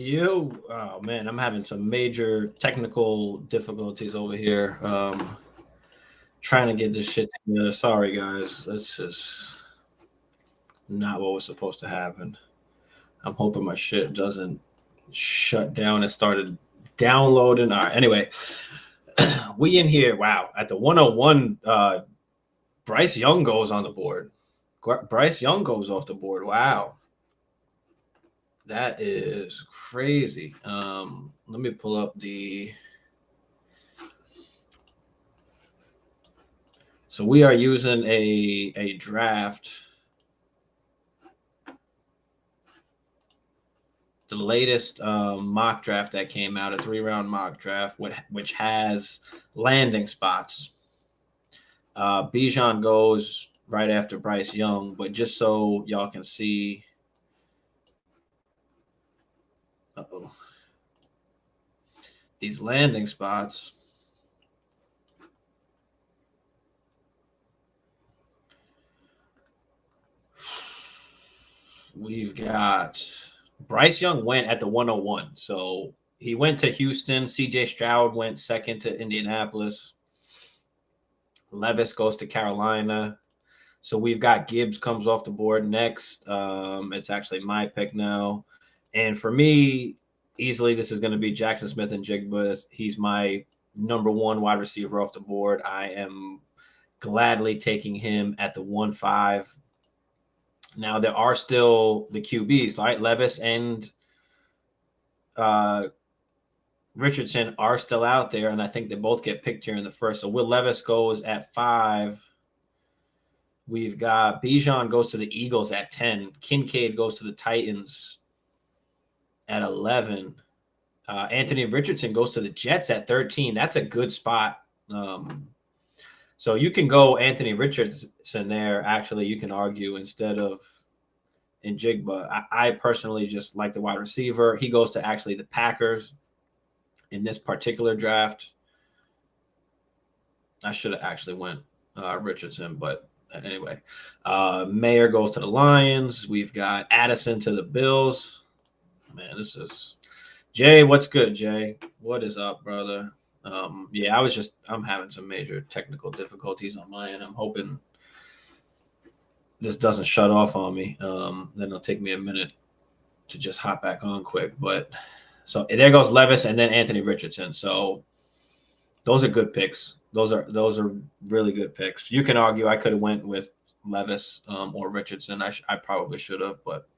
Oh man, I'm having some major technical difficulties over here. Trying to get this shit together. Sorry guys, that's just not what was supposed to happen. I'm hoping my shit doesn't shut down and started downloading. All right, anyway, we in here. Wow, at the 101, Bryce Young goes on the board. Bryce Young goes off the board. Wow, that is crazy. Let me pull up the. So we are using a draft, the latest mock draft that came out, a 3-round mock draft, which has landing spots. Bijan goes right after Bryce Young, but just so y'all can see, uh-oh, these landing spots. We've got Bryce Young went at the 101. So he went to Houston. CJ Stroud went second to Indianapolis. Levis goes to Carolina. So we've got Gibbs comes off the board next. It's actually my pick now. And for me, easily this is going to be Jackson Smith and Jigba. He's my number one wide receiver off the board. I am gladly taking him at the 1-5. Now there are still the QBs, right? Levis and uh, Richardson are still out there, and I think they both get picked here in the first. So Will Levis goes at 5. We've got Bijan goes to the Eagles at 10. Kincaid goes to the Titans at 11. Anthony Richardson goes to the Jets at 13. That's a good spot. So you can go Anthony Richardson there. Actually, you can argue instead of Njigba. I personally just like the wide receiver. He goes to actually the Packers in this particular draft. I should have actually went Richardson, but anyway. Mayer goes to the Lions. We've got Addison to the Bills. Man, this is Jay. What's good, Jay? What is up, brother? Yeah, I'm having some major technical difficulties on my end. I'm hoping this doesn't shut off on me. Then it'll take me a minute to just hop back on quick. But so there goes Levis and then Anthony Richardson. So those are good picks. Those are really good picks. You can argue I could have went with Levis or Richardson. I probably should have, but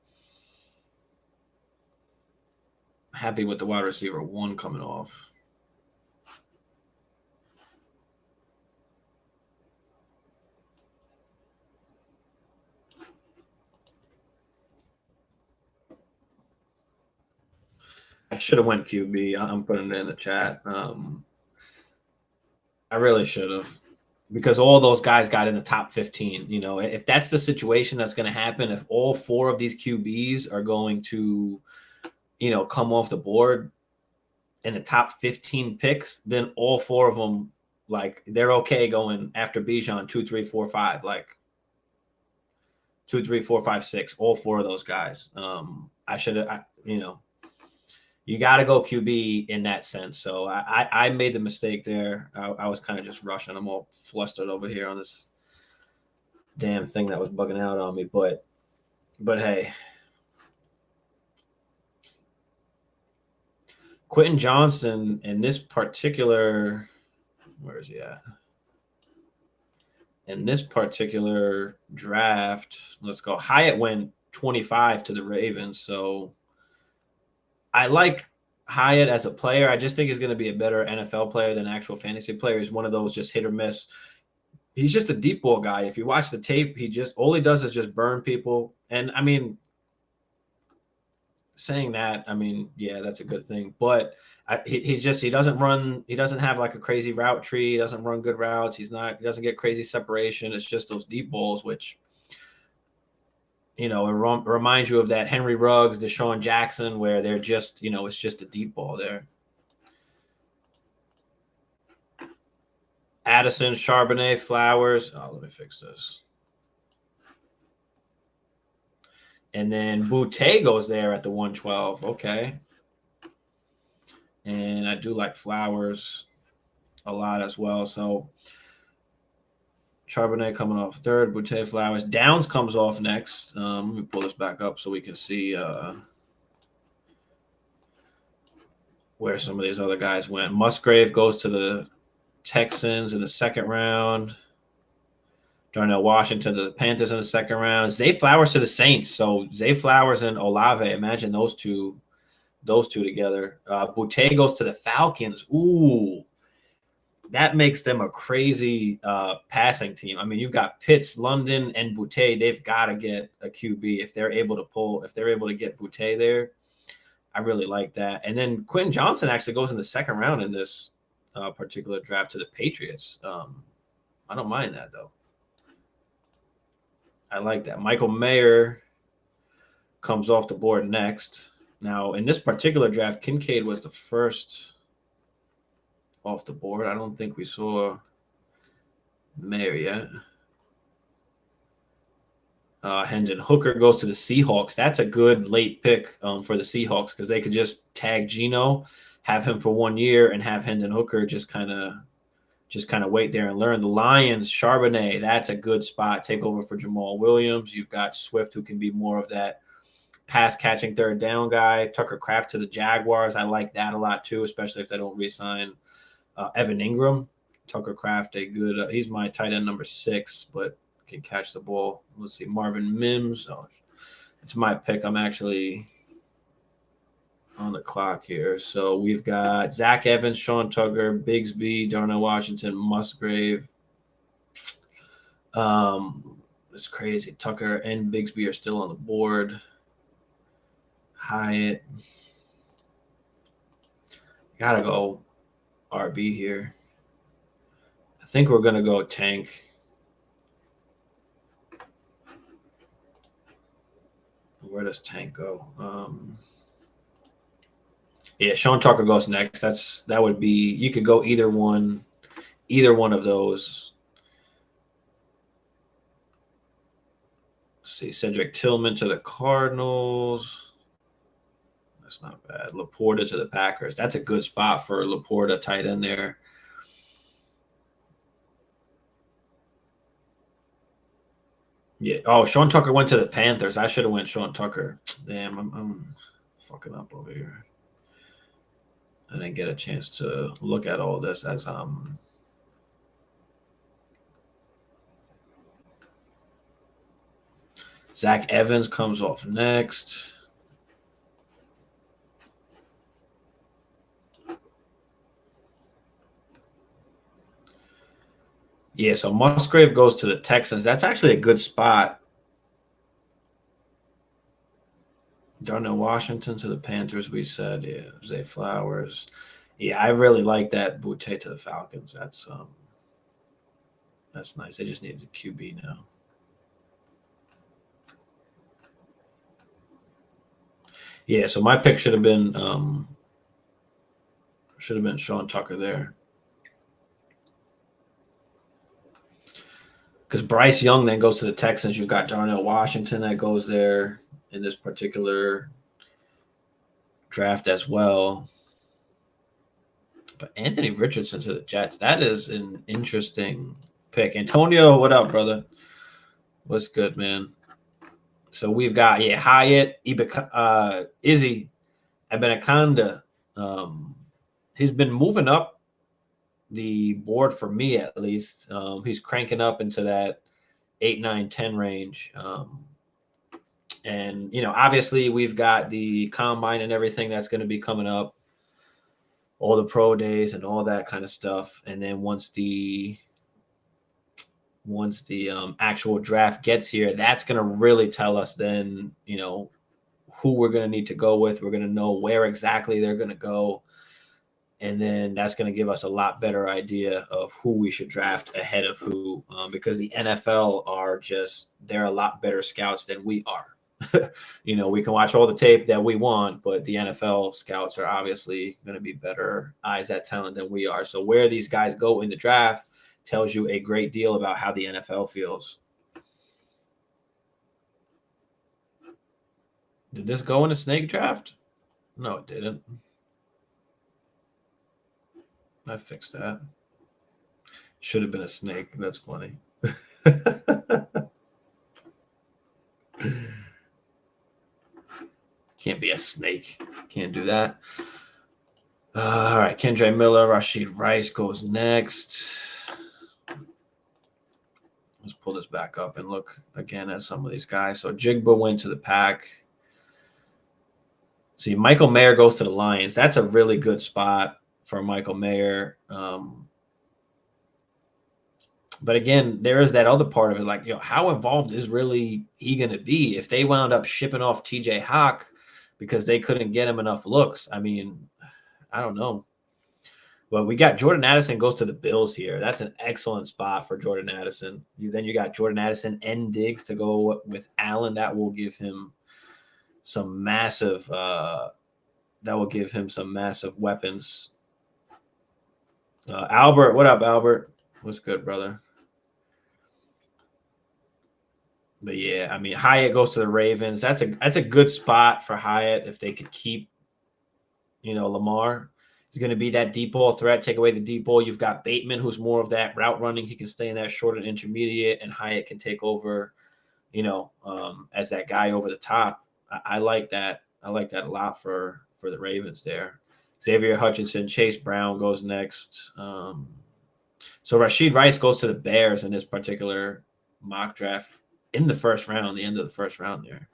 happy with the wide receiver 1 coming off. I should have went QB. I'm putting it in the chat. I really should have, because all those guys got in the top 15. You know, if that's the situation that's going to happen, if all 4 of these QBs are going to, come off the board in the top 15 picks, then all 4 of them, like, they're okay going after Bijan 2, 3, 4, 5, like 2, 3, 4, 5, 6. All 4 of those guys. I should have, you got to go QB in that sense. So I made the mistake there. I was kind of just rushing. I'm all flustered over here on this damn thing that was bugging out on me. But hey, Quentin Johnson in this particular, where is he at? In this particular draft, let's go. Hyatt went 25 to the Ravens. So I like Hyatt as a player. I just think he's going to be a better NFL player than actual fantasy player. He's one of those just hit or miss. He's just a deep ball guy. If you watch the tape, all he does is just burn people. And I mean, saying that, I mean, yeah, that's a good thing. But he doesn't run. He doesn't have like a crazy route tree. He doesn't run good routes. He doesn't get crazy separation. It's just those deep balls, which, it reminds you of that Henry Ruggs, Deshaun Jackson, where they're just, it's just a deep ball there. Addison, Charbonnet, Flowers. Oh, let me fix this. And then Boutte goes there at the 112. Okay. And I do like Flowers a lot as well. So Charbonnet coming off third, Boutte, Flowers. Downs comes off next. Let me pull this back up so we can see where some of these other guys went. Musgrave goes to the Texans in the second round. Darnell Washington to the Panthers in the second round. Zay Flowers to the Saints. So Zay Flowers and Olave. Imagine those two together. Boutte goes to the Falcons. Ooh, that makes them a crazy passing team. I mean, you've got Pitts, London, and Boutte. They've got to get a QB if they're able to get Boutte there. I really like that. And then Quentin Johnson actually goes in the second round in this particular draft to the Patriots. I don't mind that, though. I like that. Michael Mayer comes off the board next. Now, in this particular draft, Kincaid was the first off the board. I don't think we saw Mayer yet. Hendon Hooker goes to the Seahawks. That's a good late pick for the Seahawks because they could just tag Geno, have him for 1 year, and have Hendon Hooker just kind of wait there and learn. The Lions, Charbonnet, that's a good spot. Take over for Jamal Williams. You've got Swift, who can be more of that pass-catching third down guy. Tucker Kraft to the Jaguars. I like that a lot too, especially if they don't re-sign Evan Ingram. Tucker Kraft, a good he's my tight end number 6, but can catch the ball. Let's see, Marvin Mims. Oh, it's my pick. I'm actually on the clock here. So we've got Zach Evans, Sean Tucker, Bigsby, Darnell Washington, Musgrave. It's crazy. Tucker and Bigsby are still on the board. Hyatt. Gotta go RB here. I think we're gonna go Tank. Where does Tank go? Yeah, Sean Tucker goes next. That would be, you could go either one of those. Let's see, Cedric Tillman to the Cardinals. That's not bad. Laporta to the Packers. That's a good spot for Laporta, tight end there. Yeah. Oh, Sean Tucker went to the Panthers. I should have went Sean Tucker. Damn, I'm fucking up over here. I didn't get a chance to look at all this as Zach Evans comes off next. Yeah, so Musgrave goes to the Texans. That's actually a good spot. Darnell Washington to the Panthers, we said. Yeah, Zay Flowers. Yeah, I really like that. Boutte to the Falcons. That's nice. They just need a QB now. Yeah, so my pick should have been Sean Tucker there. Because Bryce Young then goes to the Texans. You've got Darnell Washington that goes there in this particular draft as well. But Anthony Richardson to the Jets, that is an interesting pick. Antonio, what up, brother? What's good, man? So we've got, Hyatt, Izzy, Abenaconda. He's been moving up the board for me, at least. He's cranking up into that 8, 9, 10 range. And, obviously we've got the combine and everything that's going to be coming up, all the pro days and all that kind of stuff. And then once the actual draft gets here, that's going to really tell us then, who we're going to need to go with. We're going to know where exactly they're going to go. And then that's going to give us a lot better idea of who we should draft ahead of who, because the NFL they're a lot better scouts than we are. We can watch all the tape that we want, but the NFL scouts are obviously going to be better eyes at talent than we are. So where these guys go in the draft tells you a great deal about how the NFL feels. Did this go in a snake draft? No, it didn't. I fixed that. Should have been a snake. That's funny. Can't be a snake. Can't do that. All right. Kendre Miller, Rashid Rice goes next. Let's pull this back up and look again at some of these guys. So Jigba went to the Pack. See, Michael Mayer goes to the Lions. That's a really good spot for Michael Mayer. But again, there is that other part of it, like, how involved is really he going to be if they wound up shipping off TJ Hawk because they couldn't get him enough looks? I mean, I don't know. Well, we got Jordan Addison goes to the Bills here. That's an excellent spot for Jordan Addison. Then you got Jordan Addison and Diggs to go with Allen. That will give him some massive weapons. Albert, what up, Albert? What's good, brother? But yeah, I mean, Hyatt goes to the Ravens. That's a good spot for Hyatt if they could keep, Lamar. He's going to be that deep ball threat. Take away the deep ball. You've got Bateman, who's more of that route running. He can stay in that short and intermediate, and Hyatt can take over, as that guy over the top. I like that. I like that a lot for the Ravens there. Xavier Hutchinson, Chase Brown goes next. So Rashid Rice goes to the Bears in this particular mock draft in the first round, the end of the first round there.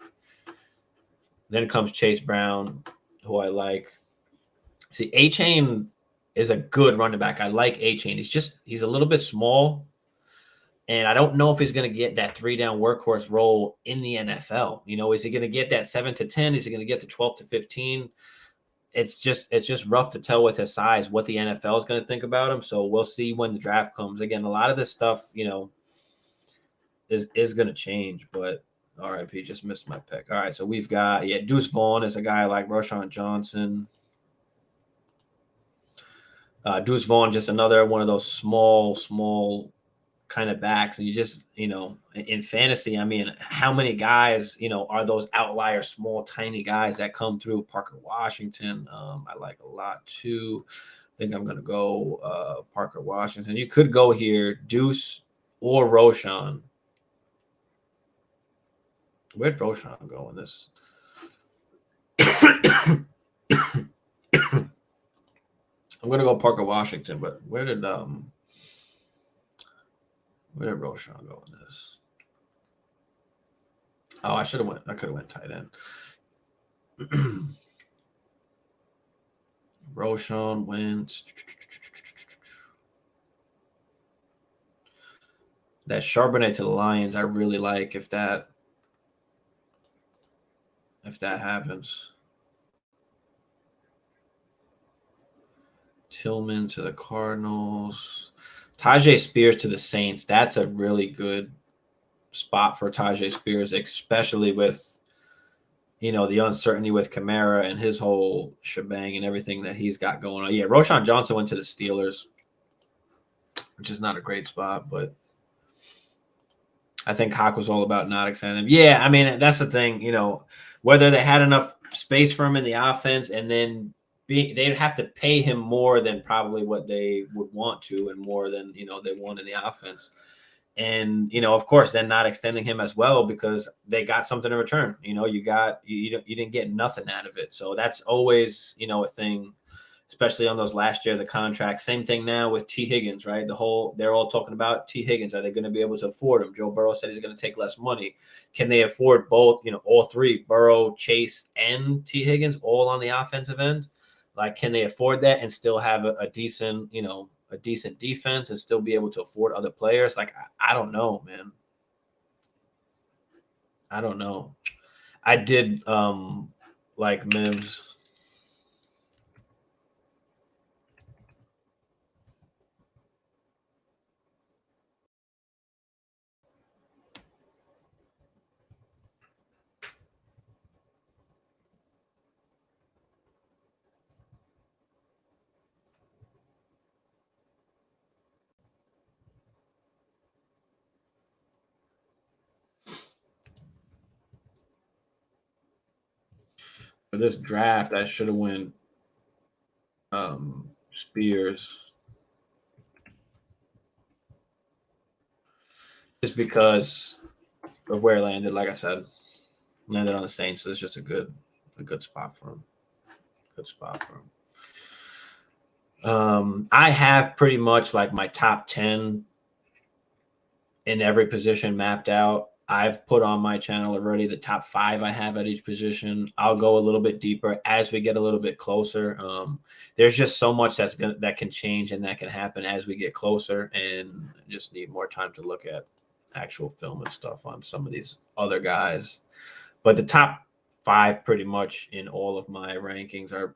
Then comes Chase Brown, who I like. See, A-Chain is a good running back. I like A-Chain. He's a little bit small, and I don't know if he's going to get that 3-down workhorse role in the NFL. Is he going to get that 7 to 10? Is he going to get the 12 to 15? It's just rough to tell with his size what the NFL is going to think about him. So we'll see when the draft comes. Again, a lot of this stuff, is going to change, but RIP, just missed my pick. All right, so we've got, Deuce Vaughn is a guy like Roshan Johnson. Deuce Vaughn, just another one of those small kind of backs. And you just, in fantasy, I mean, how many guys, are those outlier, small, tiny guys that come through? Parker Washington, I like a lot too. I think I'm going to go Parker Washington. You could go here, Deuce or Roshan. Where'd Roshan go in this? I'm gonna go Parker Washington, but where did Roshan go in this? Oh, I could have went tight end. Roshan went that Charbonnet to the Lions. I really like if that happens. Tillman to the Cardinals. Tajay Spears to the Saints. That's a really good spot for Tajay Spears, especially with, the uncertainty with Kamara and his whole shebang and everything that he's got going on. Yeah, Roshan Johnson went to the Steelers, which is not a great spot, but I think Hawk was all about not extending them. Yeah, I mean, that's the thing, whether they had enough space for him in the offense and then they'd have to pay him more than probably what they would want to and more than, they want in the offense. And, of course, then not extending him as well because they got something in return. You didn't get nothing out of it. So that's always, a thing, especially on those last year of the contract. Same thing now with T. Higgins, right? They're all talking about T. Higgins. Are they going to be able to afford him? Joe Burrow said he's going to take less money. Can they afford both, all three, Burrow, Chase, and T. Higgins, all on the offensive end? Like, can they afford that and still have a decent, a decent defense and still be able to afford other players? Like, I don't know, man. I don't know. I did like Mims. For this draft, I should have went Spears. just because of where it landed. Like I said, landed on the Saints. So it's just a good spot for him. Good spot for him. I have pretty much like my top 10 in every position mapped out. I've put on my channel already the top 5 I have at each position. I'll go a little bit deeper as we get a little bit closer. There's just so much that can change and that can happen as we get closer, and just need more time to look at actual film and stuff on some of these other guys. But the top 5 pretty much in all of my rankings are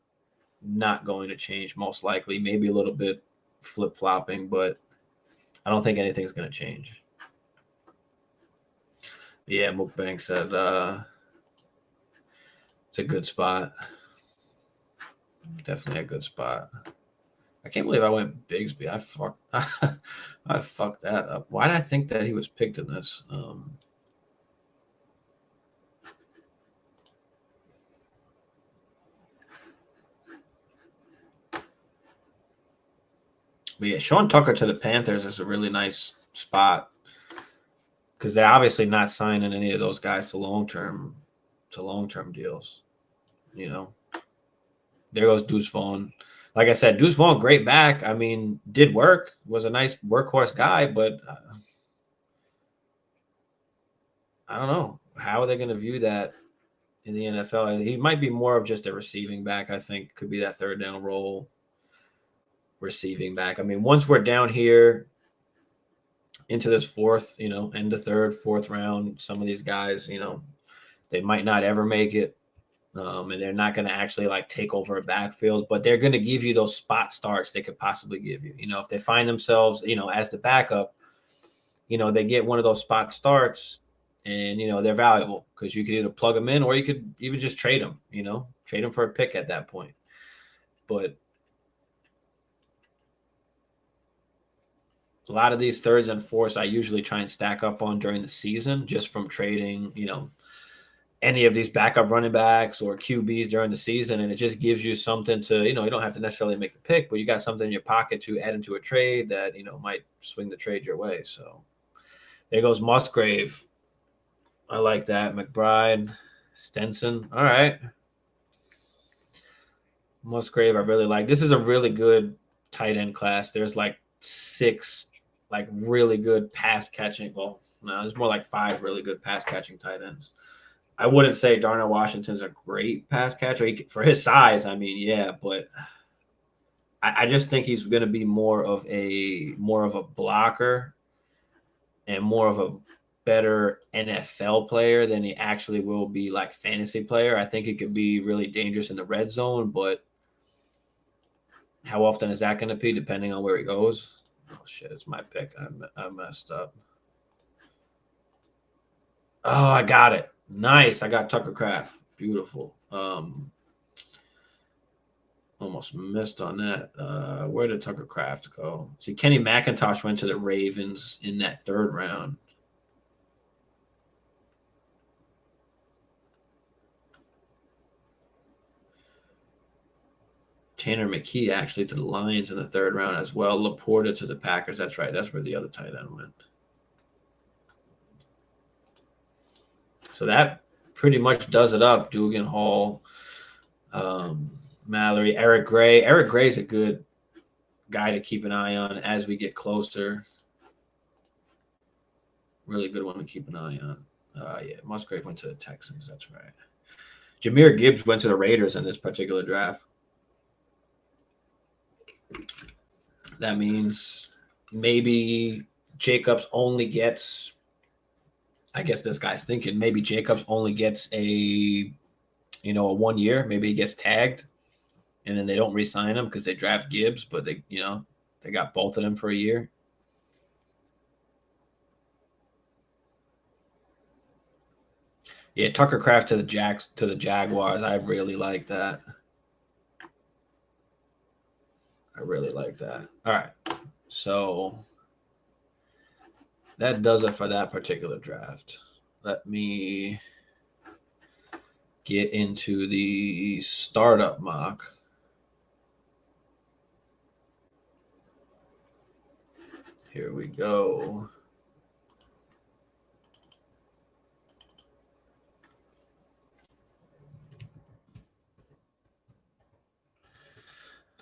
not going to change, most likely. Maybe a little bit flip-flopping, but I don't think anything's going to change. Yeah, Mukbang said it's a good spot. Definitely a good spot. I can't believe I went Bigsby. I fucked that up. Why did I think that he was picked in this? But yeah, Sean Tucker to the Panthers is a really nice spot, because they're obviously not signing any of those guys to long-term deals. You know, there goes Deuce Vaughn. Like I said, Deuce Vaughn, great back. I mean, did work, was a nice workhorse guy, but I don't know. How are they going to view that in the NFL? He might be more of just a receiving back, I think. Could be that third down role, receiving back. I mean, once we're down here into this fourth, end of third, fourth round, some of these guys, they might not ever make it. And they're not going to actually like take over a backfield, but they're going to give you those spot starts they could possibly give you. If they find themselves, as the backup, they get one of those spot starts, and, they're valuable, because you could either plug them in or you could even just trade them, trade them for a pick at that point. But a lot of these thirds and fourths I usually try and stack up on during the season, just from trading, any of these backup running backs or QBs during the season. And it just gives you something to, you don't have to necessarily make the pick, but you got something in your pocket to add into a trade that, might swing the trade your way. So there goes Musgrave. I like that. McBride, Stenson. All right. Musgrave, I really like. This is a really good tight end class. There's like 6 like really good pass catching. Well, no, there's more like 5 really good pass catching tight ends. I wouldn't say Darnell Washington's a great pass catcher for his size. I mean, yeah, but I just think he's going to be more of a blocker and more of a better NFL player than he actually will be like fantasy player. I think he could be really dangerous in the red zone, but how often is that going to be, depending on where he goes? Oh shit, it's my pick. I messed up. Oh, I got it. Nice. I got Tucker Kraft. Beautiful. Almost missed on that. Where did Tucker Kraft go? See, Kenny McIntosh went to the Ravens in that 3rd round. Tanner McKee actually to the Lions in the 3rd round as well. Laporta to the Packers. That's right. That's where the other tight end went. So that pretty much does it up. Dugan, Hall, Mallory, Eric Gray. Eric Gray is a good guy to keep an eye on as we get closer. Really good one to keep an eye on. Yeah, Musgrave went to the Texans. That's right. Jahmyr Gibbs went to the Raiders in this particular draft. That means maybe Jacobs only gets, I guess this guy's thinking maybe Jacobs only gets a 1 year. Maybe he gets tagged, and then they don't re-sign him because they draft Gibbs, but they got both of them for a year. Yeah, Tucker Kraft to the Jaguars. I really like that. I really like that. All right. So that does it for that particular draft. Let me get into the startup mock. Here we go.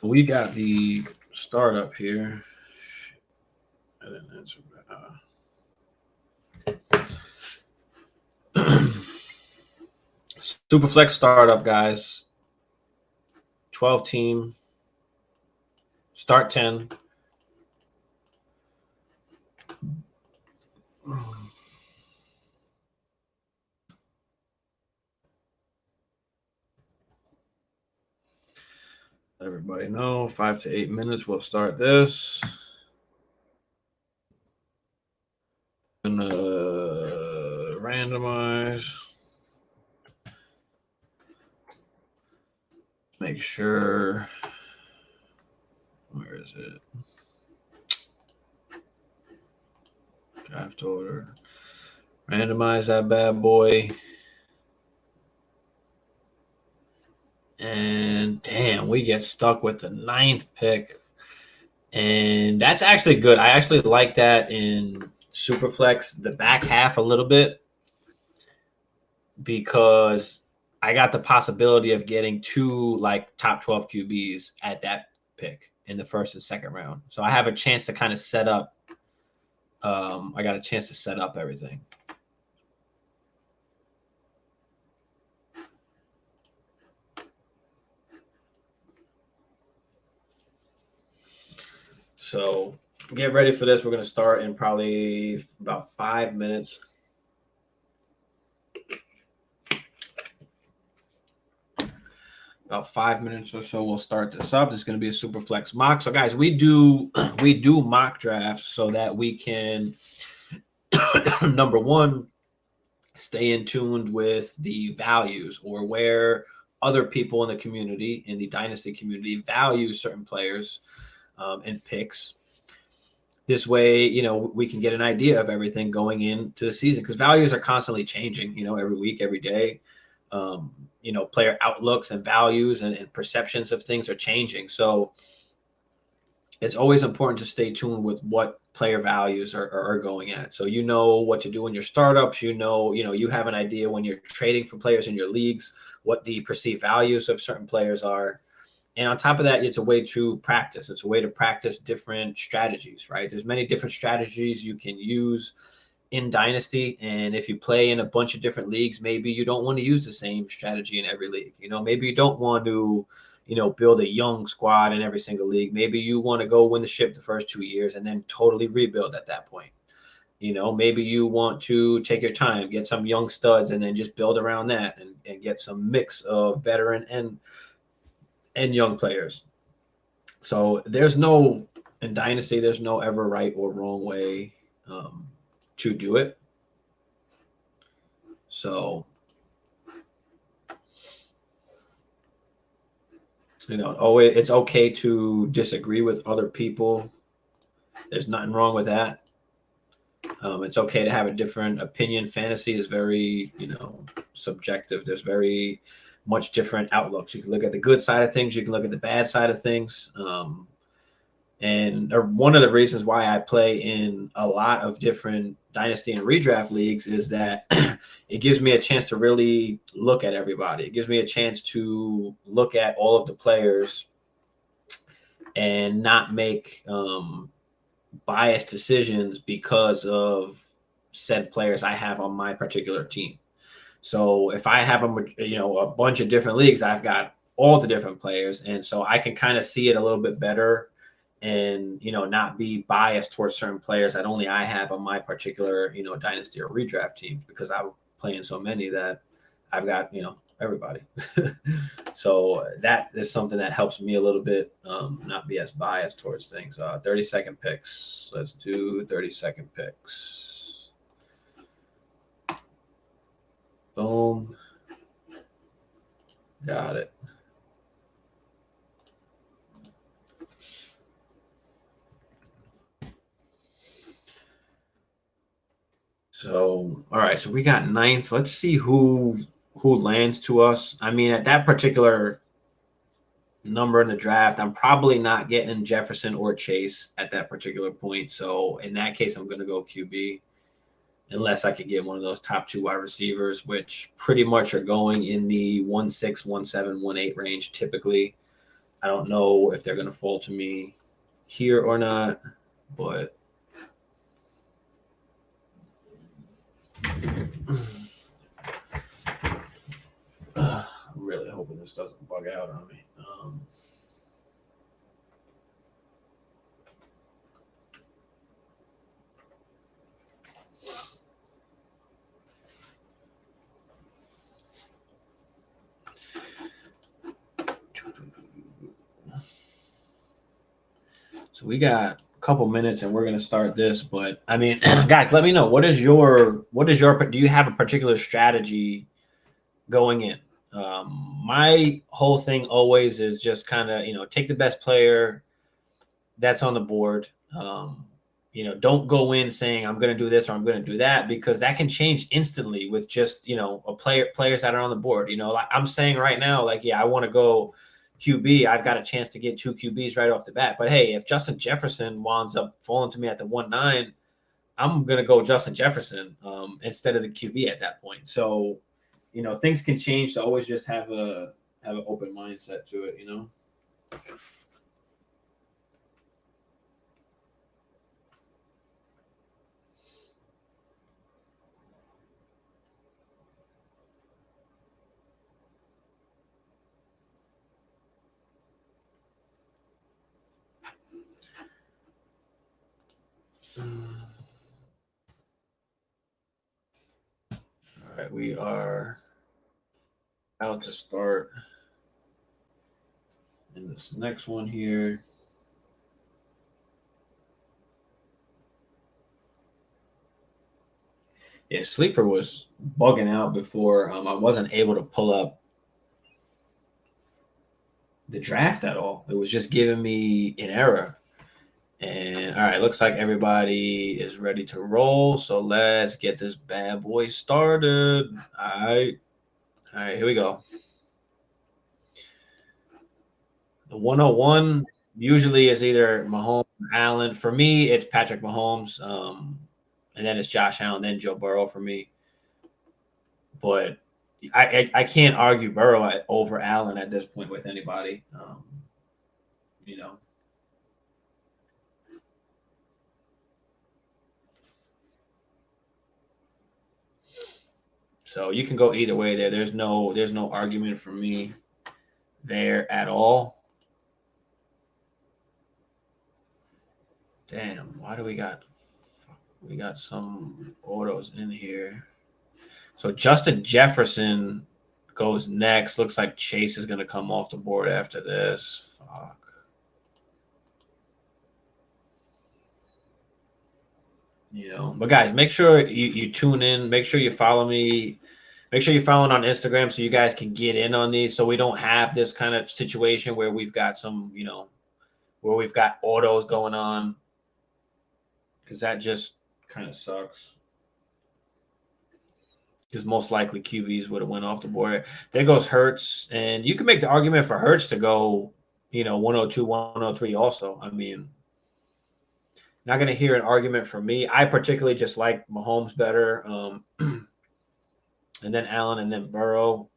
We got the startup here. I didn't answer. Superflex startup, guys. 12 team. Start 10. Everybody know 5 to 8 minutes. We'll start this. Gonna randomize. Make sure. Where is it? Draft order. Randomize that bad boy. And damn, we get stuck with the 9th pick. And that's actually good. I actually like that in Superflex, the back half a little bit, because I got the possibility of getting 2 like top 12 QBs at that pick in the first and second round. So I have a chance to kind of set up. I got a chance to set up everything. So get ready for this. We're going to start in probably about 5 minutes. About 5 minutes or so, we'll start this up. This is going to be a super flex mock. So, guys, we do mock drafts so that we can, number one, stay in tuned with the values or where other people in the community, in the Dynasty community, value certain players and picks. This way, we can get an idea of everything going into the season, because values are constantly changing, every week, every day. Player outlooks and values and perceptions of things are changing. So it's always important to stay tuned with what player values are going at. So what to do in your startups, you have an idea when you're trading for players in your leagues, what the perceived values of certain players are. And on top of that, it's a way to practice. It's a way to practice different strategies, right? There's many different strategies you can use in Dynasty. And if you play in a bunch of different leagues, maybe you don't want to use the same strategy in every league. Maybe you don't want to, build a young squad in every single league. Maybe you want to go win the ship the first 2 years and then totally rebuild at that point. Maybe you want to take your time, get some young studs, and then just build around that and get some mix of veteran and young players. So in Dynasty, there's no ever right or wrong way to do it. So, it's okay to disagree with other people. There's nothing wrong with that. It's okay to have a different opinion. Fantasy is very, subjective. There's very much different outlooks. You can look at the good side of things. You can look at the bad side of things. And one of the reasons why I play in a lot of different Dynasty and redraft leagues is that it gives me a chance to really look at everybody. It gives me a chance to look at all of the players and not make biased decisions because of said players I have on my particular team. So if I have a bunch of different leagues, I've got all the different players. And so I can kind of see it a little bit better and, not be biased towards certain players that only I have on my particular, Dynasty or redraft team, because I'm playing so many that I've got, everybody. So that is something that helps me a little bit not be as biased towards things. 30-second picks. Let's do 30-second picks. Boom. Got it. So, all right. So we got 9th. Let's see who lands to us. I mean, at that particular number in the draft, I'm probably not getting Jefferson or Chase at that particular point. So in that case, I'm going to go QB, unless I could get one of those top 2 wide receivers, which pretty much are going in the 1.6, 1.7, 1.8 range typically. I don't know if they're going to fall to me here or not, but I'm really hoping this doesn't bug out on me. So we got a couple minutes and we're going to start this, but I mean, guys, let me know what is your do you have a particular strategy going in? My whole thing always is just kind of, take the best player that's on the board. Don't go in saying I'm going to do this or I'm going to do that, because that can change instantly with just, players that are on the board. Like I'm saying right now, like, yeah, I want to go QB. I've got a chance to get 2 QBs right off the bat. But hey, if Justin Jefferson winds up falling to me at the 1-9, I'm going to go Justin Jefferson instead of the QB at that point. So, things can change. So always just have an open mindset to it. All right, we are out to start in this next one here. Yeah, Sleeper was bugging out before. I wasn't able to pull up the draft at all. It was just giving me an error. And all right, looks like everybody is ready to roll. So let's get this bad boy started. All right, here we go. The 101 usually is either Mahomes or Allen. For me, it's Patrick Mahomes. And then it's Josh Allen, then Joe Burrow for me. But I can't argue Burrow over Allen at this point with anybody. So you can go either way there. There's no argument for me there at all. Damn, why do we got some autos in here? So Justin Jefferson goes next. Looks like Chase is going to come off the board after this. Fuck. But guys, make sure you tune in. Make sure you follow me. Make sure you're following on Instagram so you guys can get in on these, so we don't have this kind of situation where we've got some, where we've got autos going on, because that just kind of sucks. Because most likely QBs would have went off the board. There goes Hurts, and you can make the argument for Hurts to go, 102, 103 also. I mean, not going to hear an argument from me. I particularly just like Mahomes better, and then Allen, and then Burrow.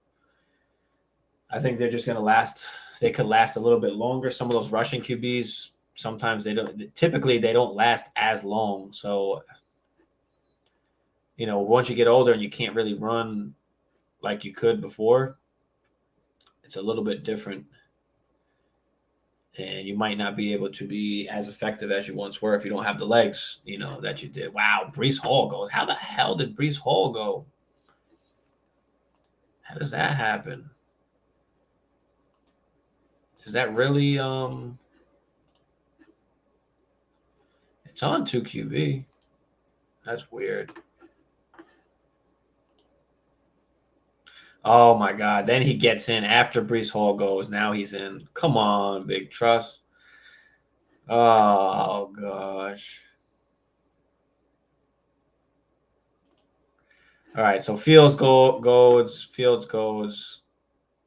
I think they're just going to last. They could last a little bit longer. Some of those rushing QBs, sometimes they don't. Typically, they don't last as long. So, once you get older and you can't really run like you could before, it's a little bit different. And you might not be able to be as effective as you once were if you don't have the legs, that you did. Wow, Breece Hall goes. How the hell did Breece Hall go? How does that happen? Is that really it's on 2 QB. That's weird. Oh my God. Then he gets in after Breece Hall goes. Now he's in. Come on, Big Trust. Oh gosh. All right. So Fields goes.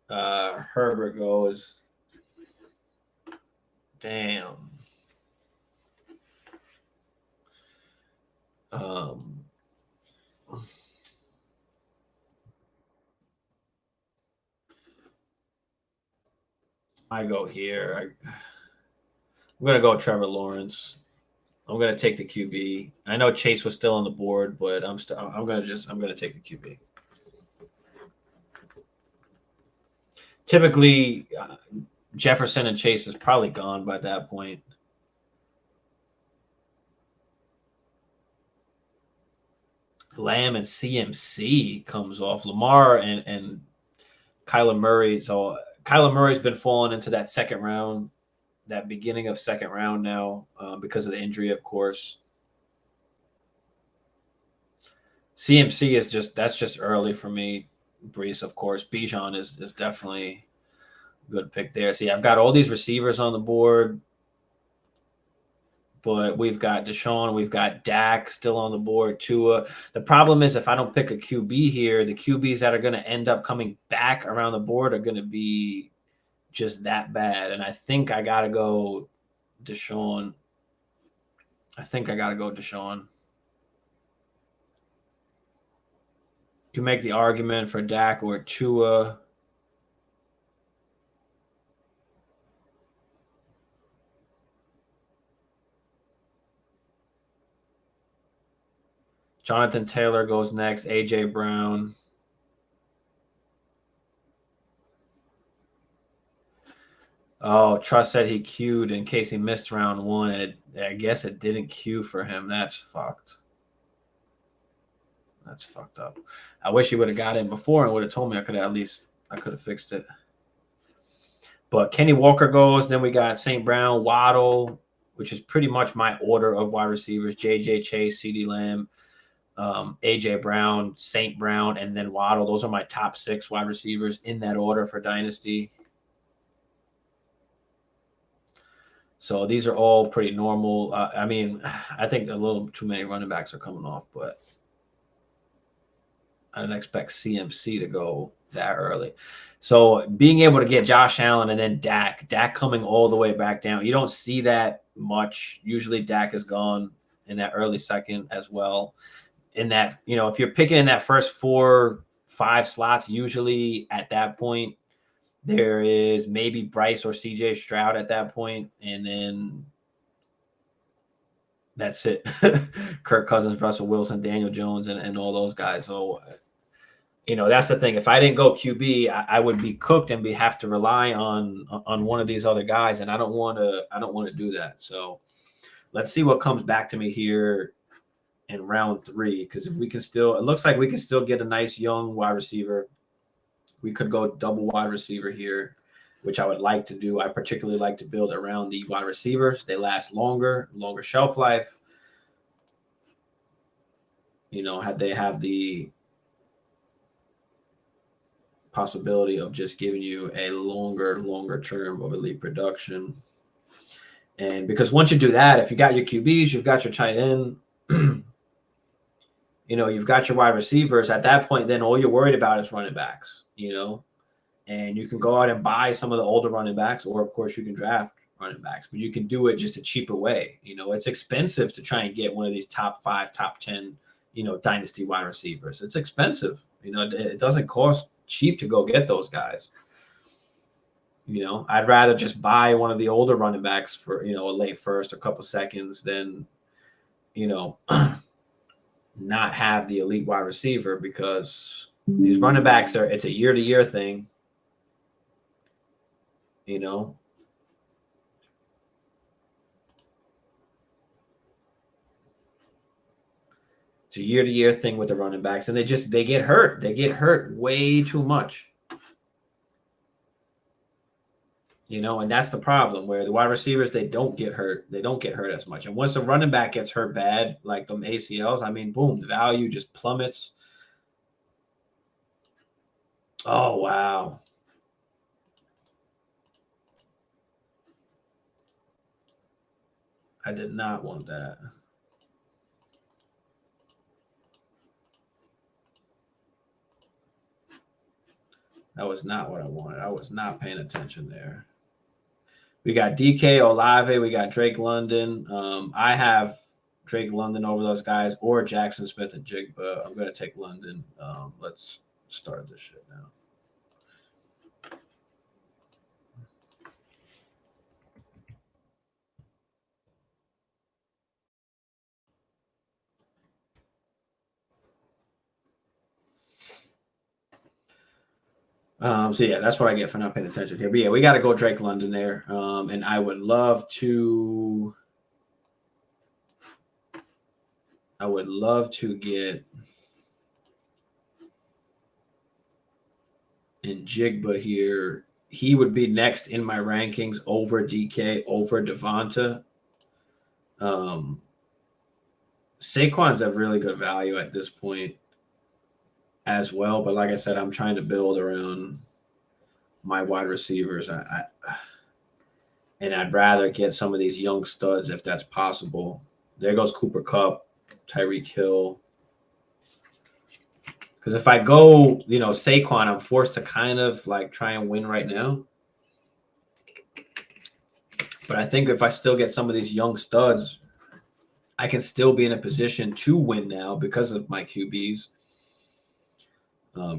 Herbert goes. Damn. I go here. I'm going to go Trevor Lawrence. I'm going to take the QB. I know Chase was still on the board, but I'm going to take the QB. Typically, Jefferson and Chase is probably gone by that point. Lamb and CMC comes off. Lamar and Kyler Murray. So Kyler Murray's been falling into that second round, that beginning of second round now because of the injury, of course. CMC is just early for me. Brees, of course. Bijan is definitely a good pick there. See, I've got all these receivers on the board, but we've got Deshaun, we've got Dak still on the board, Tua. The problem is if I don't pick a QB here, the QBs that are going to end up coming back around the board are going to be just that bad. And I think I got to go Deshaun. You can make the argument for Dak or Tua. Jonathan Taylor goes next. A.J. Brown. Oh, Trust said he queued in case he missed round one, and I guess it didn't queue for him. That's fucked. That's fucked up. I wish he would have got in before and would have told me I could have fixed it. But Kenny Walker goes. Then we got St. Brown, Waddle, which is pretty much my order of wide receivers. J.J. Chase, CeeDee Lamb, A.J. Brown, St. Brown, and then Waddle. Those are my top 6 wide receivers in that order for Dynasty. So these are all pretty normal. I mean, I think a little too many running backs are coming off, but I didn't expect CMC to go that early. So being able to get Josh Allen and then Dak coming all the way back down, you don't see that much. Usually Dak is gone in that early second as well. In that, if you're picking in that first 4-5 slots, usually at that point, there is maybe Bryce or CJ Stroud at that point, and then that's it. Kirk Cousins, Russell Wilson, Daniel Jones, and all those guys. So, that's the thing. If I didn't go QB, I would be cooked and have to rely on one of these other guys, and I don't want to do that. So, let's see what comes back to me here in round 3, because if we can still, it looks like we can still get a nice young wide receiver. We could go double wide receiver here, which I would like to do. I particularly like to build around the wide receivers. They last longer shelf life. They have the possibility of just giving you a longer term of elite production. And because once you do that, if you got your QBs, you've got your tight end, you've got your wide receivers. At that point, then all you're worried about is running backs, and you can go out and buy some of the older running backs, or of course you can draft running backs, but you can do it just a cheaper way. It's expensive to try and get one of these top 5, top 10, dynasty wide receivers. It's expensive. It doesn't cost cheap to go get those guys. I'd rather just buy one of the older running backs for, a late first, a couple seconds than, not have the elite wide receiver, because these running backs it's a year-to-year thing. It's a year-to-year thing with the running backs, and they get hurt. They get hurt way too much. And that's the problem, where the wide receivers, they don't get hurt. They don't get hurt as much. And once the running back gets hurt bad, like them ACLs, I mean, boom, the value just plummets. Oh, wow. I did not want that. That was not what I wanted. I was not paying attention there. We got DK, Olave. We got Drake London. I have Drake London over those guys, or Jackson Smith and Jigba. I'm going to take London. Let's start this shit now. So yeah, that's what I get for not paying attention here. But yeah, we got to go Drake London there. And I would love to get in Jigba here. He would be next in my rankings over DK, over Devonta. Saquon's have really good value at this point as well. But like I said, I'm trying to build around my wide receivers. And I'd rather get some of these young studs if that's possible. There goes Cooper Kupp, Tyreek Hill. Because if I go, Saquon, I'm forced to kind of like try and win right now. But I think if I still get some of these young studs, I can still be in a position to win now because of my QBs.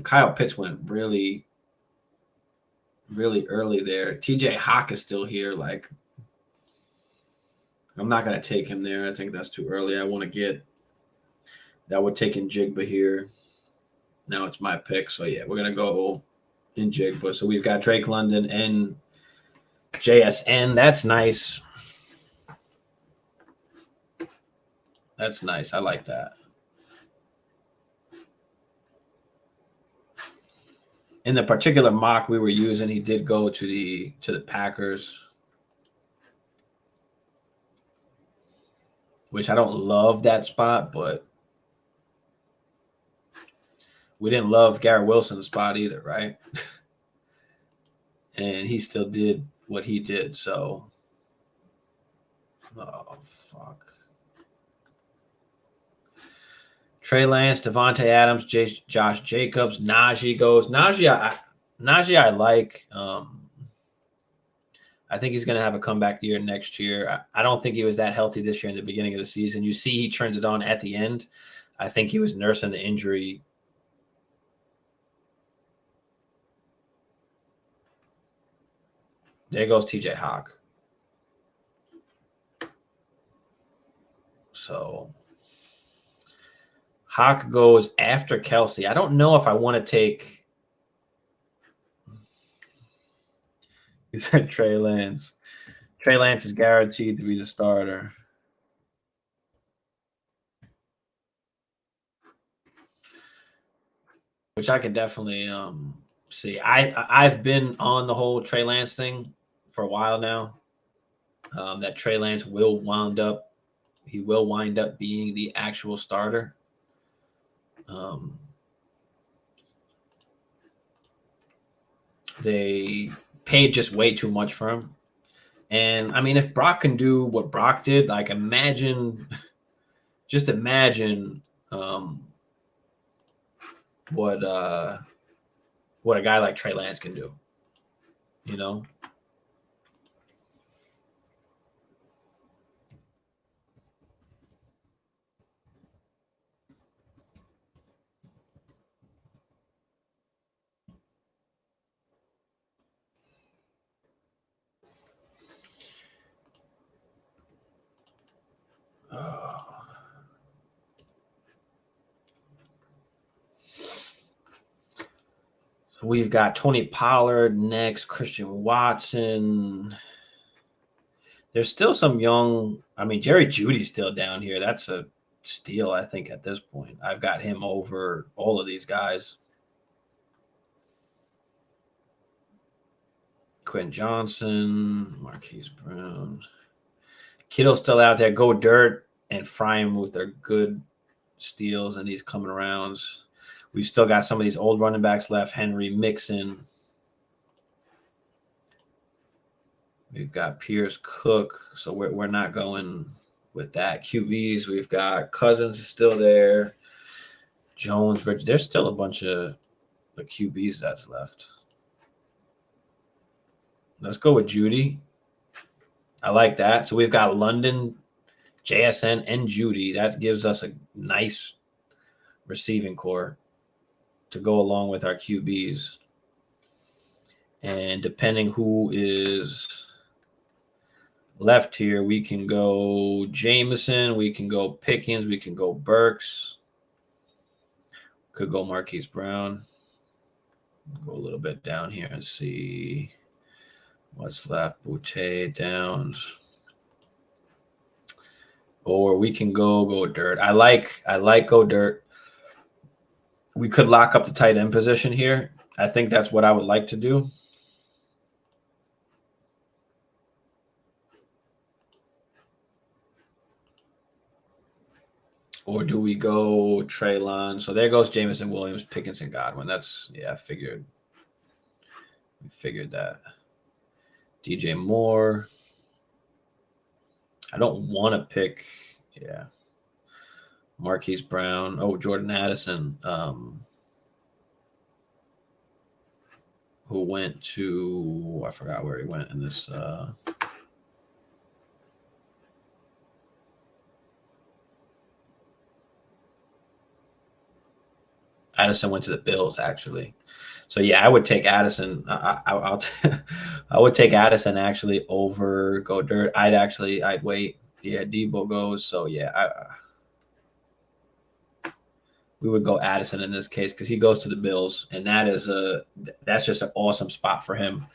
Kyle Pitts went really, really early there. TJ Hawk is still here. Like, I'm not going to take him there. I think that's too early. I want to get that would take in Jigba here. Now it's my pick. So, yeah, we're going to go in Jigba. So we've got Drake London and JSN. That's nice. That's nice. I like that. In the particular mock we were using, he did go to the Packers, which I don't love that spot, but we didn't love Garrett Wilson's spot either, right? And he still did what he did. So, oh, fuck. Trey Lance, Devontae Adams, Josh Jacobs, Najee goes. Najee, I like. I think he's going to have a comeback year next year. I don't think he was that healthy this year in the beginning of the season. You see he turned it on at the end. I think he was nursing the injury. There goes TJ Hawk. So Hawk goes after Kelsey. I don't know if I want to take. He said Trey Lance. Trey Lance is guaranteed to be the starter. Which I could definitely see. I've been on the whole Trey Lance thing for a while now. That Trey Lance will wind up being the actual starter. They paid just way too much for him. And I mean, if Brock can do what Brock did, like imagine what a guy like Trey Lance can do, you know? So we've got Tony Pollard next, Christian Watson. There's still some young. I mean, Jerry Jeudy's still down here. That's a steal, I think, at this point. I've got him over all of these guys. Quentin Johnson, Marquise Brown. Kittle's still out there. Go Dirt and Frymuth are good steals in these coming rounds. We've still got some of these old running backs left. Henry, Mixon. We've got Pierce, Cook. So we're not going with that. QBs, we've got Cousins is still there. Jones, there's still a bunch of the QBs that's left. Let's go with Jeudy. I like that. So we've got London, JSN, and Jeudy. That gives us a nice receiving core to go along with our QBs. And depending who is left here, we can go Jameson, we can go Pickens, we can go Burks, could go Marquise Brown. Go a little bit down here and see what's left. Boutte, Downs. Or we can go dirt. I like go dirt. We could lock up the tight end position here. I think that's what I would like to do. Or do we go Treylon? So there goes Jameson Williams, Pickens, and Godwin. That's, yeah, I figured. We figured that. DJ Moore. I don't want to pick, yeah. Marquise Brown. Oh, Jordan Addison, who went to, I forgot where he went in this. Addison went to the Bills, actually. So yeah, I would take Addison. I would take Addison actually over go dirt. I'd wait. Yeah, Debo goes. So yeah, we would go Addison in this case because he goes to the Bills, and that's just an awesome spot for him.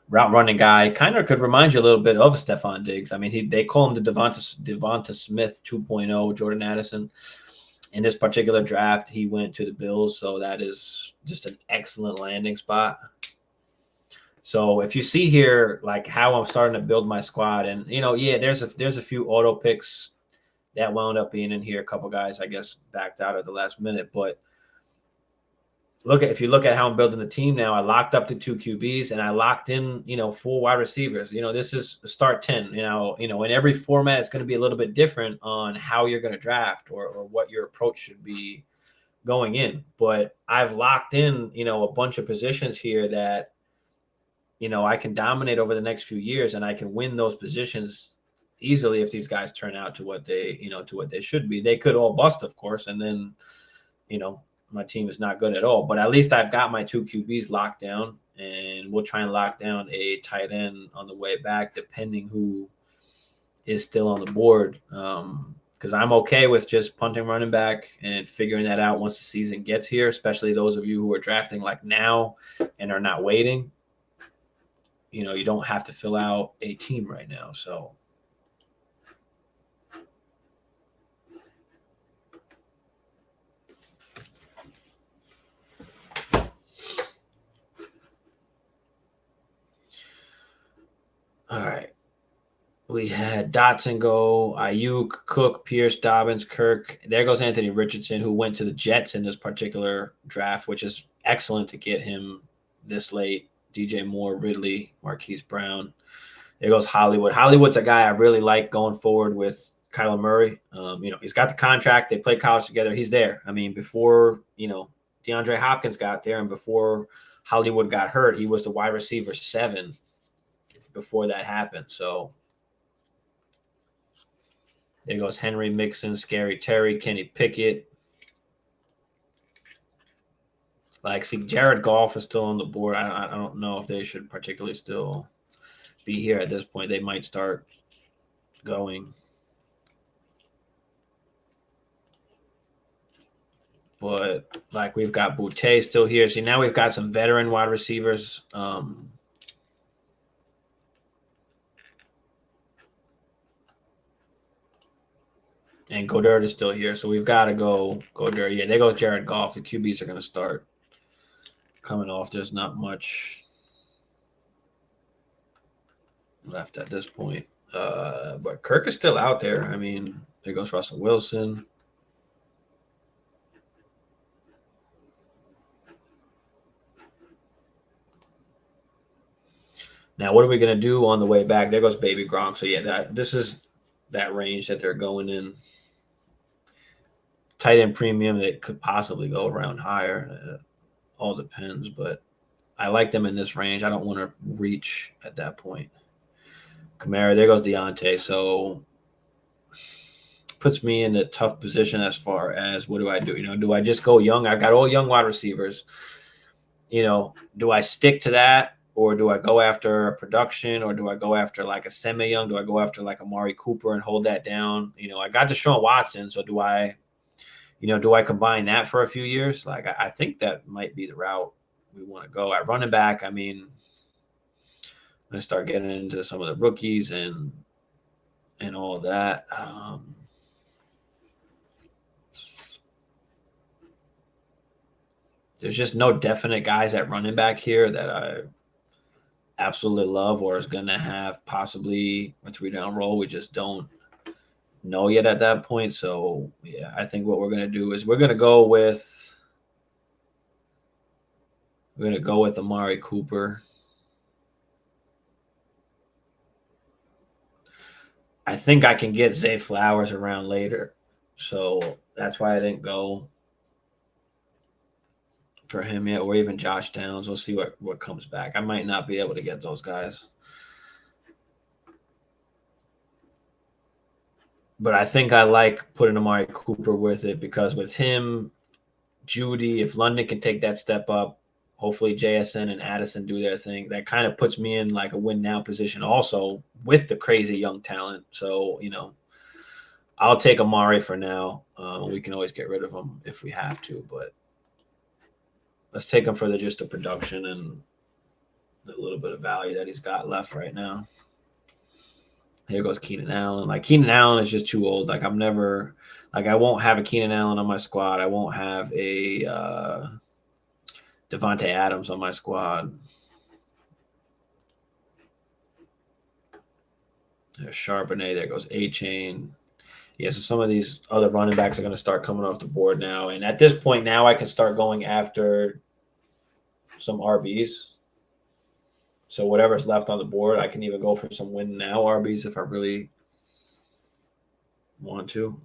Route running guy, kind of could remind you a little bit of Stephon Diggs. I mean, they call him the Devonta Smith 2.0, Jordan Addison. In this particular draft, he went to the Bills, so that is just an excellent landing spot. So if you see here, like how I'm starting to build my squad, and yeah, there's a few auto picks that wound up being in here. A couple guys, I guess, backed out at the last minute, but if you look at how I'm building the team now, I locked up to 2 QBs and I locked in, 4 wide receivers. This is start 10. In every format, it's going to be a little bit different on how you're going to draft or what your approach should be going in. But I've locked in, a bunch of positions here that, I can dominate over the next few years, and I can win those positions easily if these guys turn out to what they should be. They could all bust, of course, and then, my team is not good at all, but at least I've got my 2 QBs locked down, and we'll try and lock down a tight end on the way back, depending who is still on the board. Because I'm okay with just punting running back and figuring that out once the season gets here, especially those of you who are drafting like now and are not waiting. You don't have to fill out a team right now. So all right. We had Dotson go, Ayuk, Cook, Pierce, Dobbins, Kirk. There goes Anthony Richardson, who went to the Jets in this particular draft, which is excellent to get him this late. DJ Moore, Ridley, Marquise Brown. There goes Hollywood. Hollywood's a guy I really like going forward with Kyler Murray. He's got the contract. They played college together. He's there. I mean, before, DeAndre Hopkins got there and before Hollywood got hurt, he was the wide receiver 7 before that happened. So there goes Henry Mixon, Scary Terry, Kenny Pickett. Jared Goff is still on the board. I don't know if they should particularly still be here at this point. They might start going. But, we've got Boutte still here. See, now we've got some veteran wide receivers. And Goddard is still here, so we've got to go Goddard. Yeah, there goes Jared Goff. The QBs are going to start coming off. There's not much left at this point. But Kirk is still out there. I mean, there goes Russell Wilson. Now, what are we going to do on the way back? There goes Baby Gronk. So, yeah, this is that range that they're going in. Tight end premium, that could possibly go around higher. All depends, but I like them in this range. I don't want to reach at that point. Kamara, there goes Deontay. So puts me in a tough position as far as what do I do? Do I just go young? I've got all young wide receivers. Do I stick to that, or do I go after production, or do I go after like a semi-young? Do I go after like Amari Cooper and hold that down? I got Deshaun Watson, so do I combine that for a few years? I think that might be the route we want to go. At running back, I mean, I'm going to start getting into some of the rookies and all that. There's just no definite guys at running back here that I absolutely love or is going to have possibly a 3-down role. We just don't know yet at that point. So, yeah, I think what we're going to do is we're going to go with Amari Cooper. I think I can get Zay Flowers around later. So that's why I didn't go for him yet, or even Josh Downs. We'll see what comes back. I might not be able to get those guys. But I think I like putting Amari Cooper with it because with him, Judy, if London can take that step up, hopefully JSN and Addison do their thing. That kind of puts me in like a win now position also with the crazy young talent. So, I'll take Amari for now. We can always get rid of him if we have to, but let's take him for just the production and a little bit of value that he's got left right now. Here goes Keenan Allen. Like, Keenan Allen is just too old. Like, I won't have a Keenan Allen on my squad. I won't have a Devontae Adams on my squad. There's Charbonnet. There goes A-Chain. Yeah, so some of these other running backs are going to start coming off the board now. And at this point now, I can start going after some RBs. So whatever's left on the board, I can even go for some win now RBs if I really want to.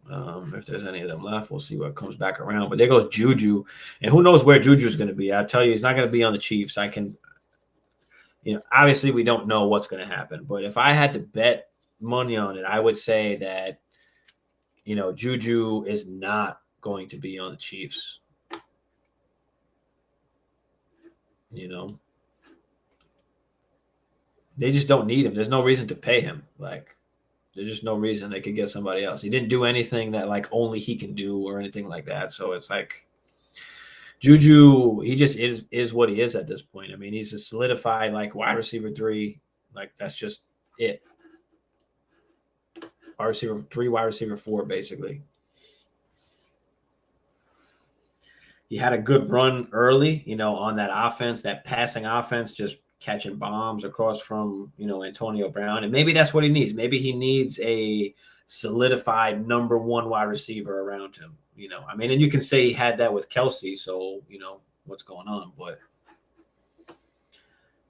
If there's any of them left, we'll see what comes back around. But there goes Juju. And who knows where Juju is going to be. I tell you, he's not going to be on the Chiefs. Obviously we don't know what's going to happen. But if I had to bet money on it, I would say that, Juju is not going to be on the Chiefs. They just don't need him. There's no reason to pay him. Like, there's just no reason they could get somebody else. He didn't do anything that like only he can do or anything like that. So it's like Juju, he just is what he is at this point. I mean, he's a solidified like wide receiver 3. Like, that's just it. Wide receiver 3, wide receiver 4, basically. He had a good run early, on that offense, that passing offense, just catching bombs across from, Antonio Brown. And maybe that's what he needs. Maybe he needs a solidified number 1 wide receiver around him, and you can say he had that with Kelsey. So, what's going on, but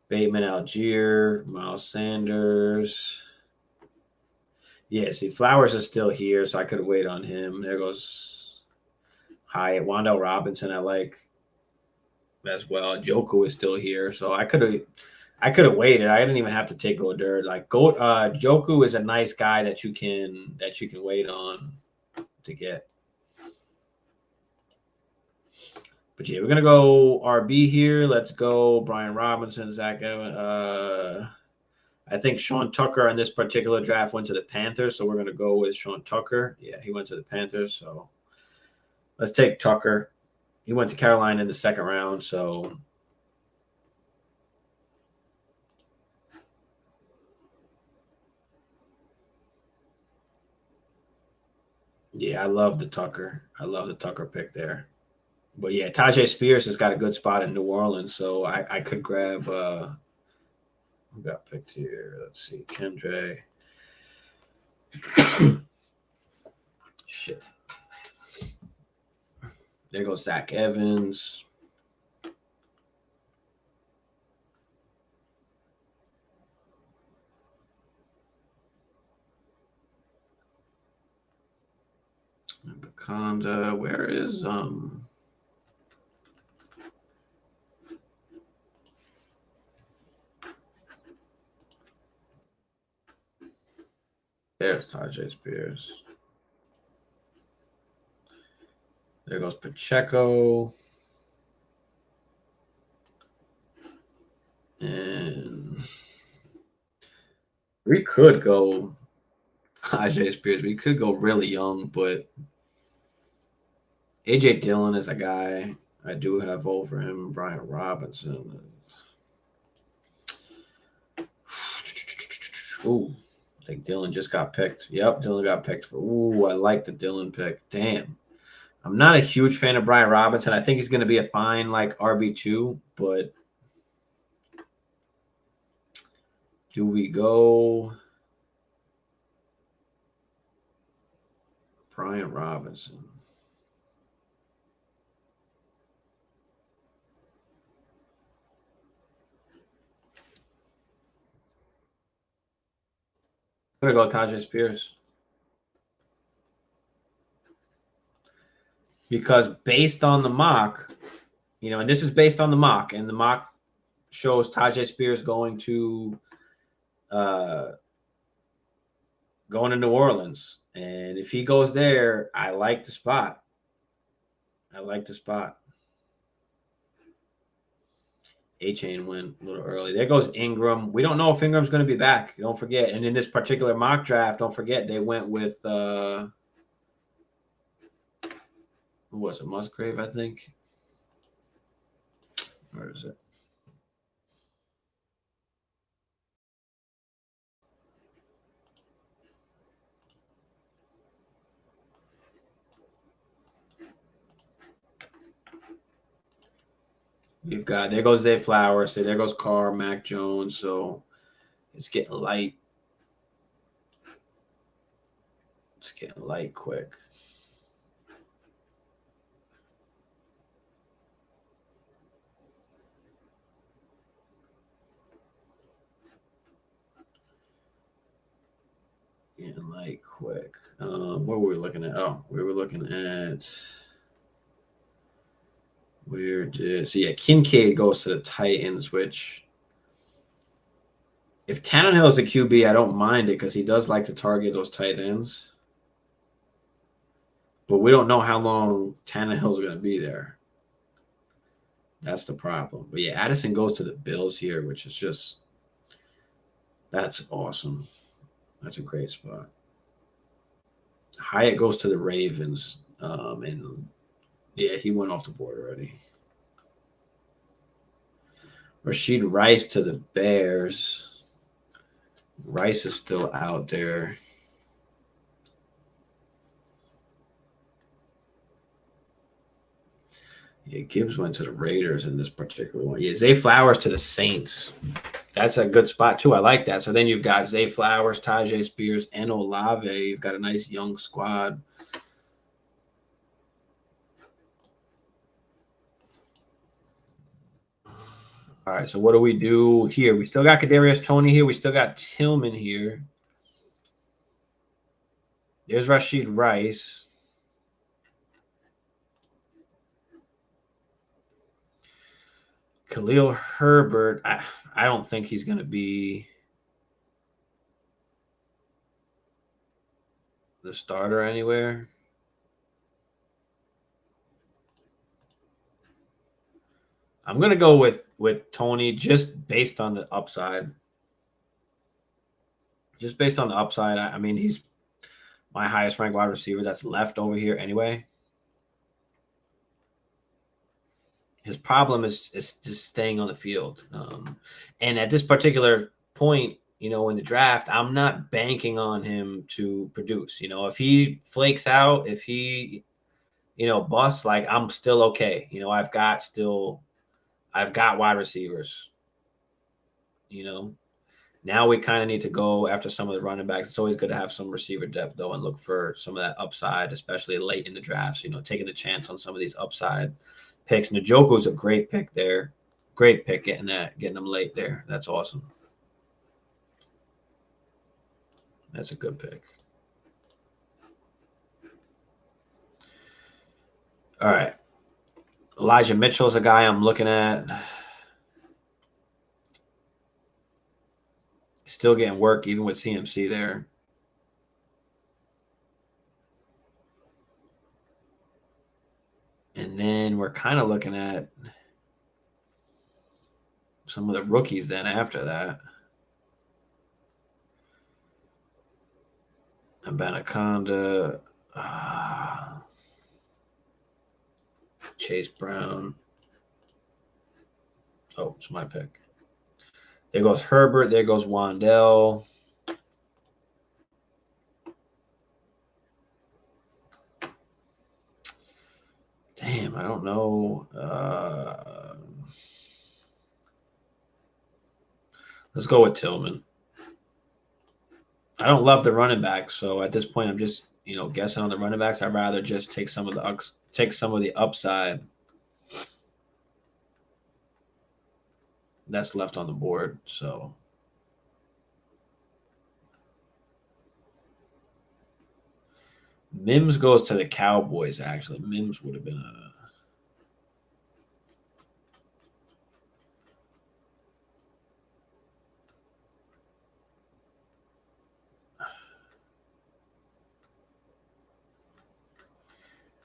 Bateman, Algier, Miles Sanders. Yeah, see, Flowers is still here, so I could wait on him. There goes Hyatt. Wan'Dale Robinson, I like as well. Joku is still here, so I could have waited. I didn't even have to take Goddard. Like, Joku is a nice guy that you can wait on to get. But yeah, we're gonna go RB here. Let's go Brian Robinson, Zach Evans. I think Sean Tucker in this particular draft went to the Panthers, so we're going to go with Sean Tucker. Yeah, he went to the Panthers, so let's take Tucker. He went to Carolina in the 2nd round, so yeah, I love the Tucker. I love the Tucker pick there. But yeah, Tajay Spears has got a good spot in New Orleans, so I could grab who got picked here? Let's see. Kendre. Shit. There goes Zach Evans. Baconda. Where is There's Tajay Spears. There goes Pacheco. And we could go Tajay Spears. We could go really young, but AJ Dillon is a guy. I do have over him Brian Robinson. Ooh, I think Dylan just got picked. Yep, Dylan got picked. Ooh, I like the Dylan pick. Damn. I'm not a huge fan of Brian Robinson. I think he's going to be a fine like RB2, but do we go Brian Robinson? I'm going to go Tajay Spears. Because based on the mock, and this is based on the mock, and the mock shows Tajay Spears going to New Orleans. And if he goes there, I like the spot. A-Chain went a little early. There goes Ingram. We don't know if Ingram's going to be back. Don't forget. And in this particular mock draft, don't forget, they went with who was it? Musgrave, I think. Where is it? We've got, there goes Zay Flowers. So there goes Carr, Mac Jones. So it's getting light. It's getting light quick. Getting light quick. What were we looking at? Oh, we were looking at Kincaid goes to the Titans, which if Tannehill's a QB, I don't mind it because he does like to target those tight ends. But we don't know how long Tannehill's going to be there. That's the problem. But yeah, Addison goes to the Bills here, which is just, that's awesome. That's a great spot. Hyatt goes to the Ravens. And yeah, he went off the board already. Rashid Rice to the Bears. Rice is still out there. Yeah, Gibbs went to the Raiders in this particular one. Yeah, Zay Flowers to the Saints. That's a good spot, too. I like that. So then you've got Zay Flowers, Tajay Spears, and Olave. You've got a nice young squad. All right, so what do we do here? We still got Kadarius Toney here. We still got Tillman here. There's Rashid Rice. Khalil Herbert. I don't think he's going to be the starter anywhere. I'm going to go with Toney just based on the upside. Just based on the upside. I mean, he's my highest ranked wide receiver that's left over here anyway. His problem is just staying on the field. And at this particular point, in the draft, I'm not banking on him to produce. If he flakes out, if he, busts, like I'm still okay. I've got wide receivers. Now we kind of need to go after some of the running backs. It's always good to have some receiver depth, though, and look for some of that upside, especially late in the drafts, taking a chance on some of these upside picks. Njoku's a great pick there. Great pick getting them late there. That's awesome. That's a good pick. All right. Elijah Mitchell's a guy I'm looking at. Still getting work even with CMC there. And then we're kind of looking at some of the rookies then after that. Abanaconda. Chase Brown. Oh, it's my pick. There goes Herbert. There goes Wandell. Damn, I don't know. Let's go with Tillman. I don't love the running backs, so at this point, I'm just guessing on the running backs. I'd rather just take some of the upside that's left on the board. So Mims goes to the Cowboys. Actually, Mims would have been a.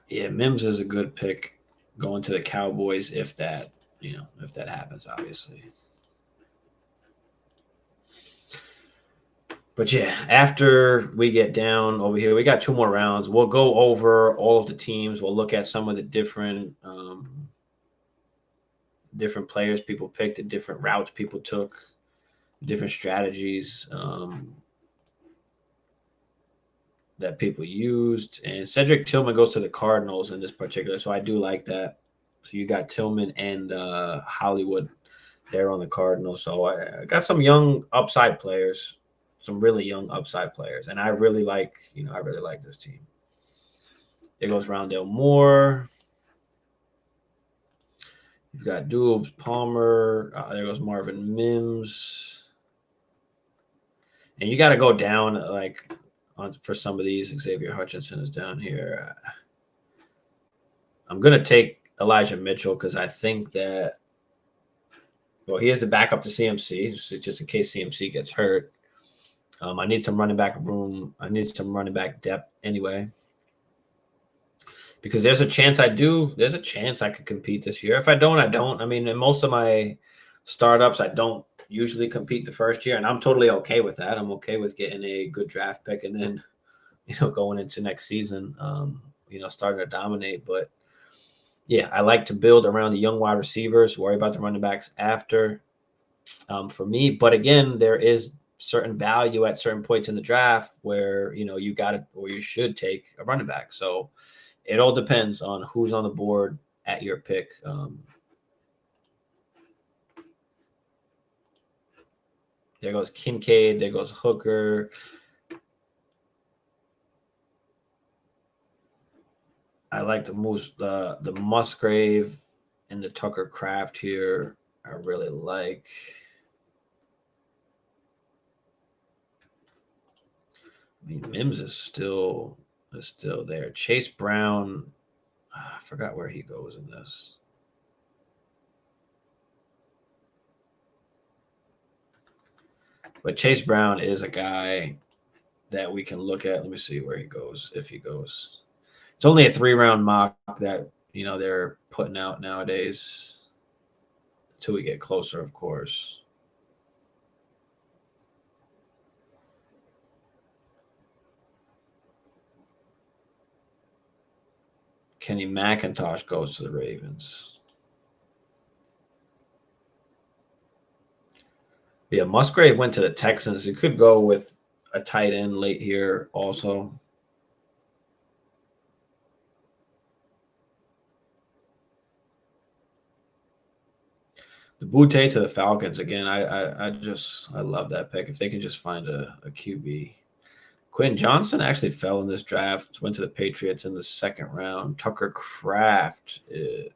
Yeah, Mims is a good pick going to the Cowboys if that happens, obviously. But yeah, after we get down over here, we got 2 more rounds. We'll go over all of the teams. We'll look at some of the different players people picked, the different routes people took, different strategies that people used. And Cedric Tillman goes to the Cardinals in this particular, so I do like that. So you got Tillman and Hollywood there on the Cardinals. So I got some young upside players, some really young upside players, and I really like this team. There goes Rondale Moore. You've got Doubs, Palmer. There goes Marvin Mims. And you got to go down for some of these. Xavier Hutchinson is down here. I'm going to take Elijah Mitchell because I think that, he is the backup to CMC, so just in case CMC gets hurt. I need some running back room. I need some running back depth anyway. Because there's a chance I could compete this year. If I don't, I don't. I mean, in most of my startups, I don't usually compete the first year, and I'm totally okay with that. I'm okay with getting a good draft pick and then, going into next season, starting to dominate. But yeah, I like to build around the young wide receivers, worry about the running backs after for me. But again, there is certain value at certain points in the draft where, you got it or you should take a running back. So it all depends on who's on the board at your pick. There goes Kincaid. There goes Hooker. I like the Musgrave and the Tucker Craft here. I really like. I mean, Mims is still there. Chase Brown, I forgot where he goes in this. But Chase Brown is a guy that we can look at. Let me see where he goes, if he goes. It's only a 3-round mock that, they're putting out nowadays until we get closer, of course. Kenny McIntosh goes to the Ravens. Yeah, Musgrave went to the Texans. You could go with a tight end late here also. The Butte to the Falcons again. I love that pick. If they can just find a QB. Quentin Johnson actually fell in this draft. Went to the Patriots in the 2nd round. Tucker Craft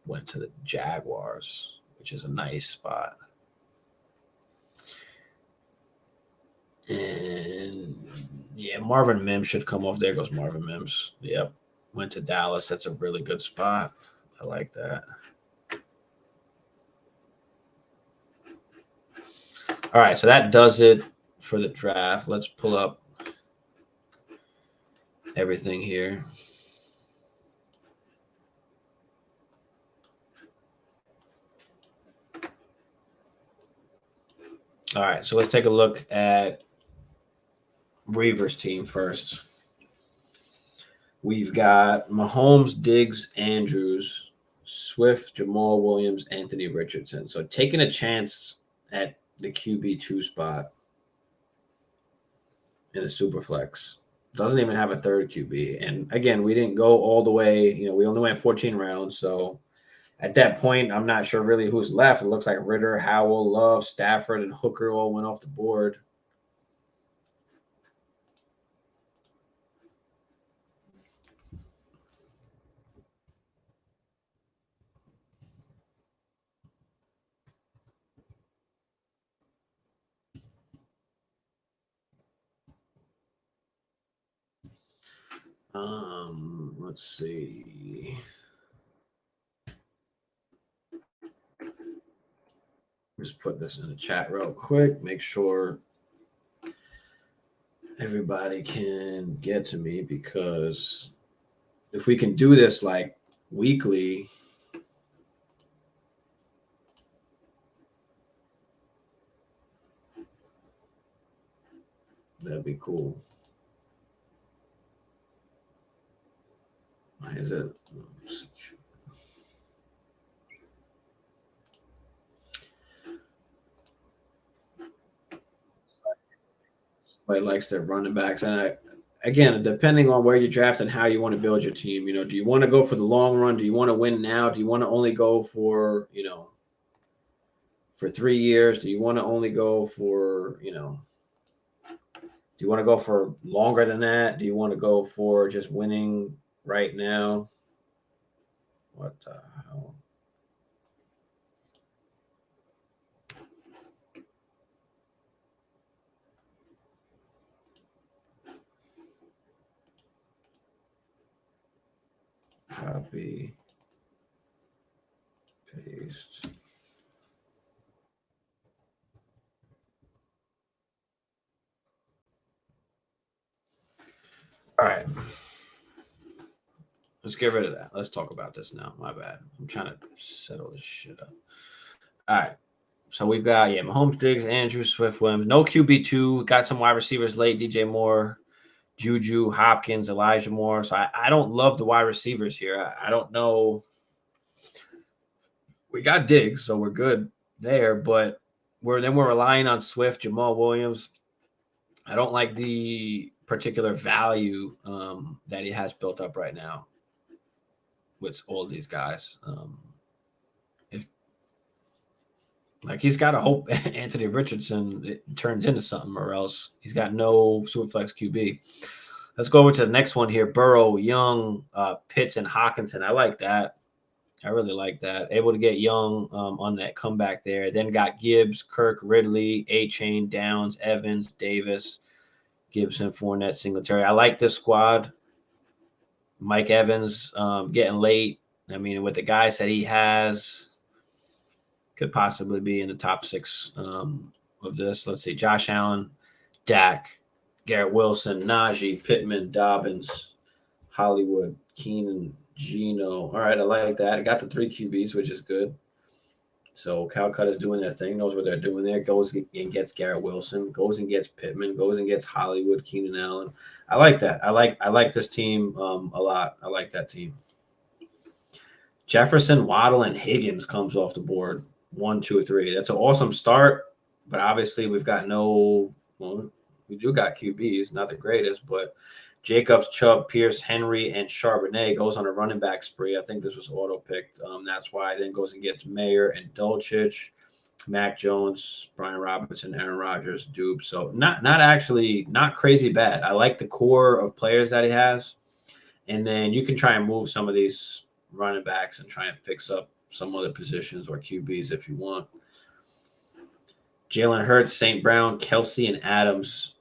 went to the Jaguars, which is a nice spot. And yeah, Marvin Mims should come off. There goes Marvin Mims. Yep. Went to Dallas. That's a really good spot. I like that. All right, so that does it for the draft. Let's pull up everything here. All right, so let's take a look at Reaver's team first. We've got Mahomes, Diggs, Andrews. Swift, Jamal Williams, Anthony Richardson. So taking a chance at the QB2 spot in the Superflex. Doesn't even have a third QB. And again, we didn't go all the way. We only went 14 rounds. So at that point, I'm not sure really who's left. It looks like Ritter, Howell, Love, Stafford, and Hooker all went off the board. Let's see. Just put this in the chat real quick. Make sure everybody can get to me, because if we can do this like weekly, that'd be cool. Why is it? Somebody likes their running backs. And again, depending on where you draft and how you want to build your team, do you want to go for the long run? Do you want to win now? Do you want to only go for, for 3 years? Do you want to only go for, do you want to go for longer than that? Do you want to go for just winning right now? What the hell? Copy, paste. All right. Let's get rid of that. Let's talk about this now. My bad. I'm trying to settle this shit up. All right. So we've got, Mahomes, Diggs, Andrew, Swift, Williams. No QB2. Got some wide receivers late. DJ Moore, Juju, Hopkins, Elijah Moore. So I don't love the wide receivers here. I don't know. We got Diggs, so we're good there. But we're relying on Swift, Jamal Williams. I don't like the particular value that he has built up right now with all these guys. If he's got to hope Anthony Richardson turns into something, or else he's got no Superflex QB. Let's go over to the next one here. Burrow, Young, Pitts, and Hawkinson. I like that. I really like that. Able to get Young on that comeback there. Then got Gibbs, Kirk, Ridley, A-Chain, Downs, Evans, Davis, Gibson, Fournette, Singletary. I like this squad. Mike Evans getting late. I mean, with the guys that he has, could possibly be in the top 6 of this. Let's see. Josh Allen, Dak, Garrett Wilson, Najee, Pittman, Dobbins, Hollywood, Keenan, Geno. All right, I like that. I got the 3 QBs, which is good. So Calcutta is doing their thing, knows what they're doing there. Goes and gets Garrett Wilson, goes and gets Pittman, goes and gets Hollywood, Keenan Allen. I like that. I like this team a lot. I like that team. Jefferson, Waddle, and Higgins comes off the board. 1, 2, 3. That's an awesome start, but obviously we've got we do got QBs, not the greatest, but Jacobs, Chubb, Pierce, Henry, and Charbonnet goes on a running back spree. I think this was auto-picked. That's why. Then goes and gets Mayer and Dulcich, Mac Jones, Brian Robinson, Aaron Rodgers, Dube. So not crazy bad. I like the core of players that he has. And then you can try and move some of these running backs and try and fix up some other positions or QBs if you want. Jalen Hurts, St. Brown, Kelsey, and Adams.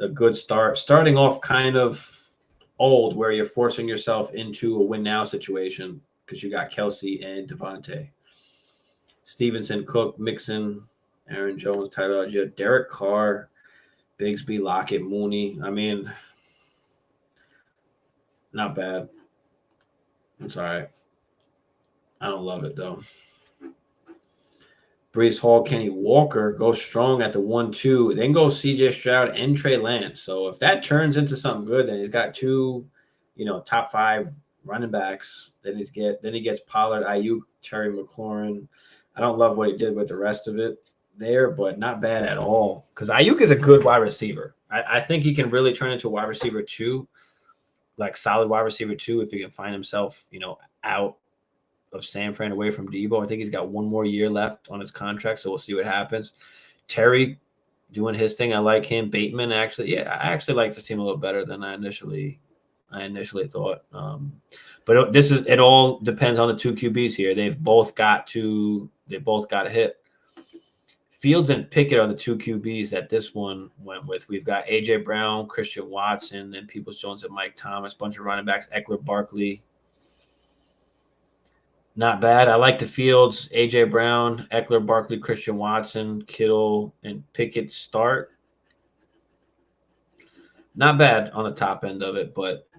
A good start. Starting off kind of old, where you're forcing yourself into a win now situation because you got Kelsey and Devontae. Stevenson, Cook, Mixon, Aaron Jones, Tyler Algier, Derek Carr, Bigsby, Lockett, Mooney. I mean, not bad. It's all right. I don't love it, though. Breece Hall, Kenny Walker go strong at the 1-2. Then go C.J. Stroud and Trey Lance. So if that turns into something good, then he's got 2, top 5 running backs. Then he gets Pollard, Ayuk, Terry McLaurin. I don't love what he did with the rest of it there, but not bad at all. Because Ayuk is a good wide receiver. I think he can really turn into a wide receiver too, like solid wide receiver too, if he can find himself, out of San Fran away from Debo. I think he's got one more year left on his contract, so we'll see what happens. Terry doing his thing. I like him. Bateman, actually, I actually like this team a little better than I initially thought. But it all depends on the two QBs here. They've both got to hit. Fields and Pickett are the two QBs that this one went with. We've got AJ Brown, Christian Watson, and Peoples-Jones and Mike Thomas. Bunch of running backs. Eckler, Barkley. Not bad. I like the Fields, AJ Brown, Eckler, Barkley, Christian Watson, Kittle, and Pickett start. Not bad on the top end of it, but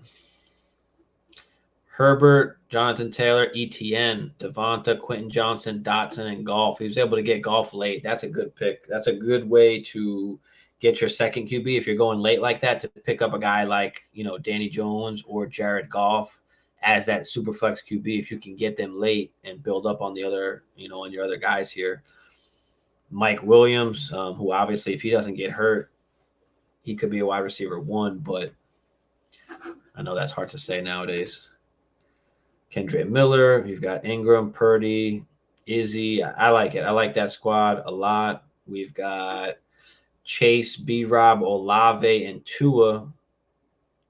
Herbert, Jonathan Taylor, ETN, Devonta, Quentin Johnson, Dotson, and Goff. He was able to get Goff late. That's a good pick. That's a good way to get your second QB if you're going late like that, to pick up a guy like, Danny Jones or Jared Goff as that super flex QB. If you can get them late and build up on the other, on your other guys here. Mike Williams, who obviously, if he doesn't get hurt, he could be a wide receiver 1, but I know that's hard to say nowadays. Kendra Miller, you've got Ingram, Purdy, Izzy. I like it. I like that squad a lot. We've got Chase, B-Rob, Olave, and Tua.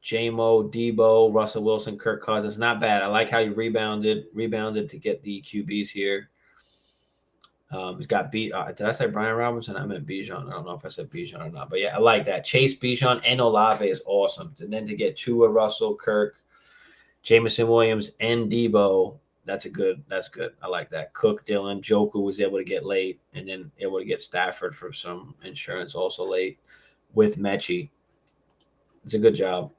J-Mo, Debo, Russell Wilson, Kirk Cousins. Not bad. I like how you rebounded to get the QBs here. He's got did I say Brian Robinson? I meant Bijan. I don't know if I said Bijan or not. But yeah, I like that. Chase, Bijan, and Olave is awesome. And then to get Tua, Russell, Kirk, Jameson Williams, and Debo, that's good. I like that. Cook, Dillon, Joku was able to get late, and then able to get Stafford for some insurance also late with Mechie. It's a good job.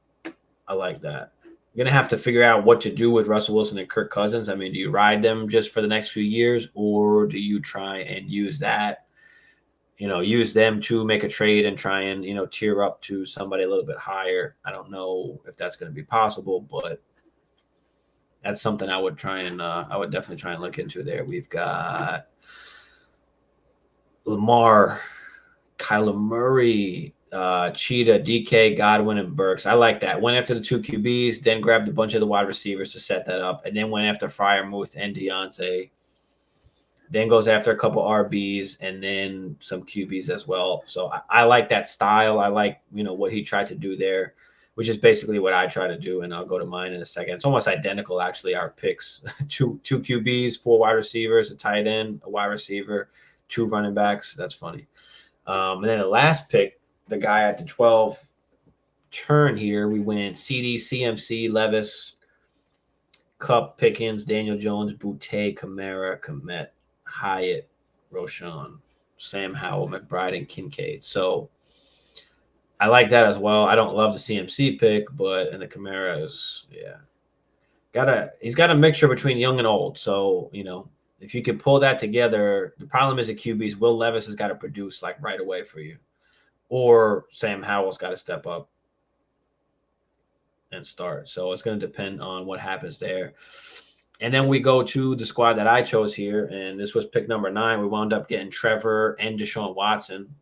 I like that. You're going to have to figure out what to do with Russell Wilson and Kirk Cousins. I mean, do you ride them just for the next few years, or do you try and use them to make a trade and try and, tier up to somebody a little bit higher? I don't know if that's going to be possible, but that's something I would definitely try and look into there. We've got Lamar, Kyler Murray, Cheetah, DK, Godwin, and Burks. I like that. Went after the two QBs, then grabbed a bunch of the wide receivers to set that up, and then went after Freiermuth and Deontay. Then goes after a couple RBs and then some QBs as well. So I like that style. I like, what he tried to do there, which is basically what I try to do, and I'll go to mine in a second. It's almost identical, actually, our picks. two QBs, 4 wide receivers, a tight end, a wide receiver, 2 running backs. That's funny. And then the last pick, the guy at the 12 turn here, we went CD, CMC, Levis, Kupp, Pickens, Daniel Jones, Boutte, Kamara, Komet, Hyatt, Roshan, Sam Howell, McBride, and Kincaid. So I like that as well. I don't love the CMC pick, and the Kamara is, he's got a mixture between young and old. So, if you can pull that together, the problem is the QBs. Will Levis has got to produce like right away for you, or Sam Howell's got to step up and start. So it's going to depend on what happens there. And then we go to the squad that I chose here, and this was pick number 9. We wound up getting Trevor and Deshaun Watson.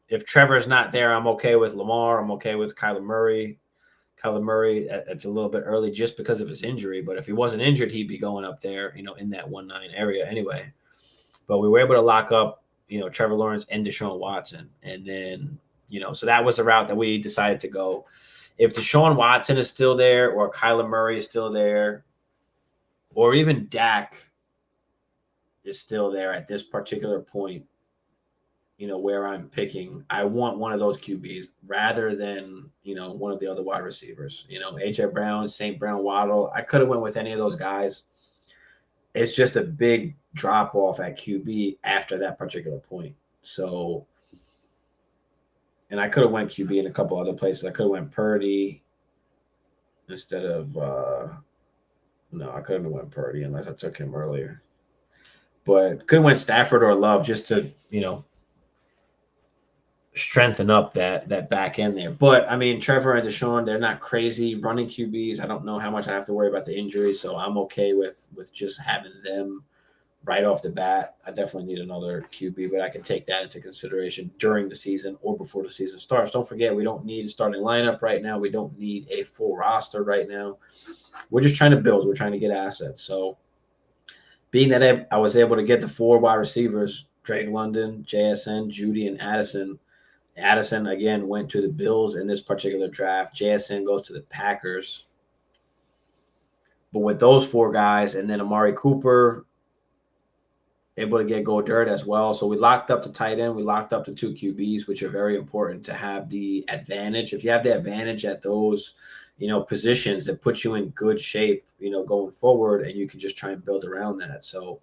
If Trevor's not there, I'm okay with Lamar. I'm okay with Kyler Murray. Kyler Murray, it's a little bit early just because of his injury, but if he wasn't injured, he'd be going up there, in that 1-9 area anyway. But we were able to lock up, Trevor Lawrence and Deshaun Watson. And then, so that was the route that we decided to go. If Deshaun Watson is still there, or Kyler Murray is still there, or even Dak is still there at this particular point, where I'm picking, I want one of those QBs rather than, one of the other wide receivers. AJ Brown, St. Brown, Waddle. I could have went with any of those guys. It's just a big drop off at QB after that particular point. So, and I could have went QB in a couple other places. I could have went Purdy instead of no, I couldn't have went Purdy unless I took him earlier. But could have went Stafford or Love just to, strengthen up that back end there. But I mean, Trevor and Deshaun, they're not crazy running QBs. I don't know how much I have to worry about the injuries, so I'm okay with just having them right off the bat. I definitely need another QB, but I can take that into consideration during the season or before the season starts. Don't forget, we don't need a starting lineup right now. We don't need a full roster right now. We're just trying to build. We're trying to get assets. So being that I was able to get the 4 wide receivers, Drake London, JSN, Judy, and Addison. Addison, again, went to the Bills in this particular draft. JSN goes to the Packers. But with those 4 guys, and then Amari Cooper, able to get Goddard as well. So we locked up the tight end. We locked up the 2 QBs, which are very important to have the advantage. If you have the advantage at those, positions, that puts you in good shape, going forward, and you can just try and build around that. So,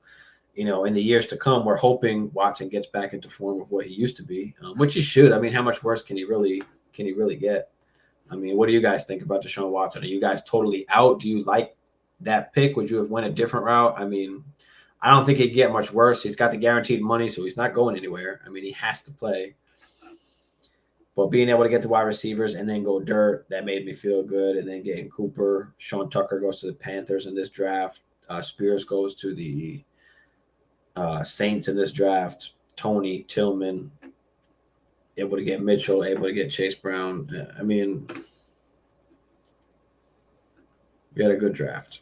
in the years to come, we're hoping Watson gets back into form of what he used to be, which he should. I mean, how much worse can he really get? I mean, what do you guys think about Deshaun Watson? Are you guys totally out? Do you like that pick? Would you have went a different route? I mean, I don't think he'd get much worse. He's got the guaranteed money, so he's not going anywhere. I mean, he has to play. But being able to get the wide receivers and then go dirt, that made me feel good. And then getting Cooper, Sean Tucker goes to the Panthers in this draft. Spears goes to the Saints in this draft. Tony, Tillman, able to get Mitchell, able to get Chase Brown. I mean, we had a good draft.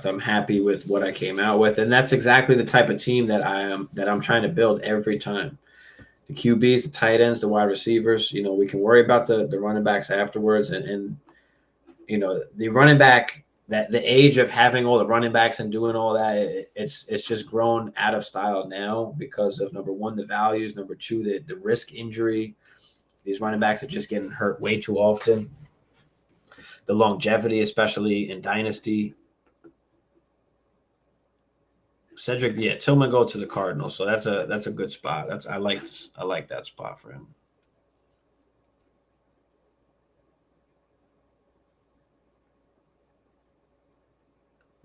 I'm happy with what I came out with, and that's exactly the type of team that I'm trying to build every time. The QBs, the tight ends, the wide receivers. We can worry about the running backs afterwards, and the running back. That the age of having all the running backs and doing all that, it's just grown out of style now because of, number one, the values, number two, the risk injury. These running backs are just getting hurt way too often. The longevity, especially in Dynasty. Cedric, Tillman go to the Cardinals, so that's a good spot. I like that spot for him.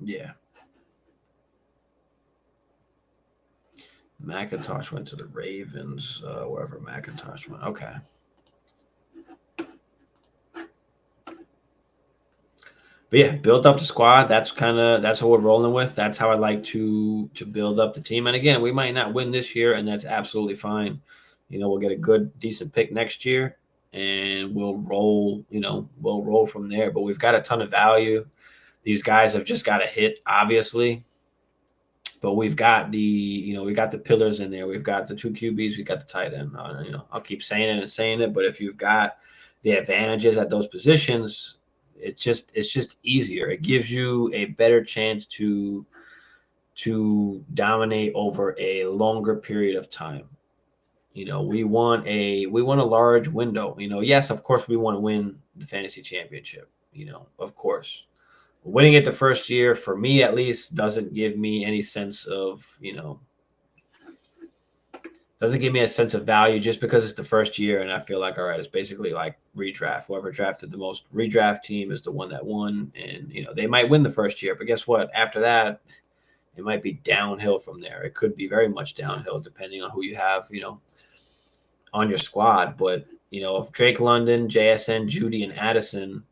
Yeah. McIntosh went to the Ravens, wherever McIntosh went. Okay. But yeah, build up the squad. That's what we're rolling with. That's how I like to build up the team. And again, we might not win this year, and that's absolutely fine. We'll get a good, decent pick next year, and we'll roll. We'll roll from there. But we've got a ton of value. These guys have just got to hit, obviously. But we've got we got the pillars in there. We've got the 2 QBs. We got the tight end. I'll keep saying it. But if you've got the advantages at those positions, it's just easier. It gives you a better chance to dominate over a longer period of time. We want a large window. Yes, of course we want to win the fantasy championship. Of course. Winning it the first year, for me at least, doesn't give me any sense of, doesn't give me a sense of value just because it's the first year. And I feel like, all right, it's basically like redraft. Whoever drafted the most redraft team is the one that won. And, they might win the first year. But guess what? After that, it might be downhill from there. It could be very much downhill depending on who you have, on your squad. But, if Drake London, JSN, Judy, and Addison,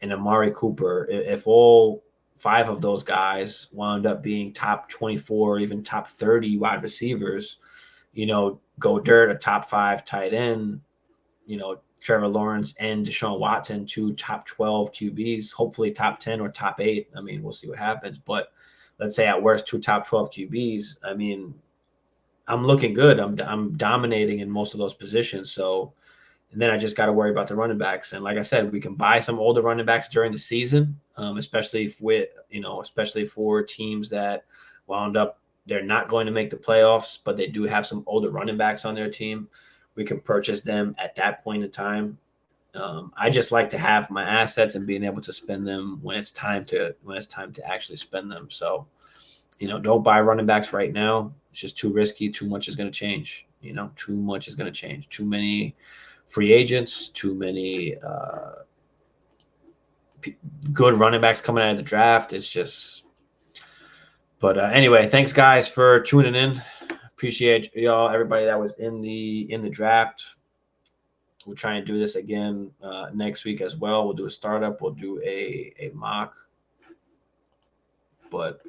and Amari Cooper, if all 5 of those guys wound up being top 24 or even top 30 wide receivers, Goddard, a top 5 tight end, Trevor Lawrence and Deshaun Watson, 2 top 12 QBs, hopefully top 10 or top 8. I mean, we'll see what happens. But let's say at worst 2 top 12 QBs. I mean, I'm looking good. I'm dominating in most of those positions. So, and then I just got to worry about the running backs. And like I said, we can buy some older running backs during the season, especially for teams that wound up, they're not going to make the playoffs, but they do have some older running backs on their team. We can purchase them at that point in time. I just like to have my assets and being able to spend them when it's time to actually spend them. So, don't buy running backs right now. It's just too risky. Too much is going to change. Too much is going to change. Too many free agents, too many good running backs coming out of the draft. It's just, but anyway, thanks guys for tuning in. Appreciate y'all, everybody that was in the draft. We'll try and do this again next week as well. We'll do a startup. We'll do a mock. But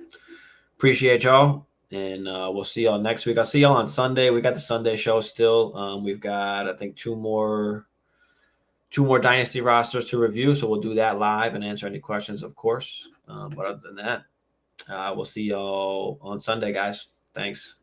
appreciate y'all, and we'll see y'all next week. I'll see y'all on Sunday. We got the Sunday show still. We've got, I think, two more Dynasty rosters to review, so we'll do that live and answer any questions, of course. But other than that, we'll see y'all on Sunday, guys. Thanks.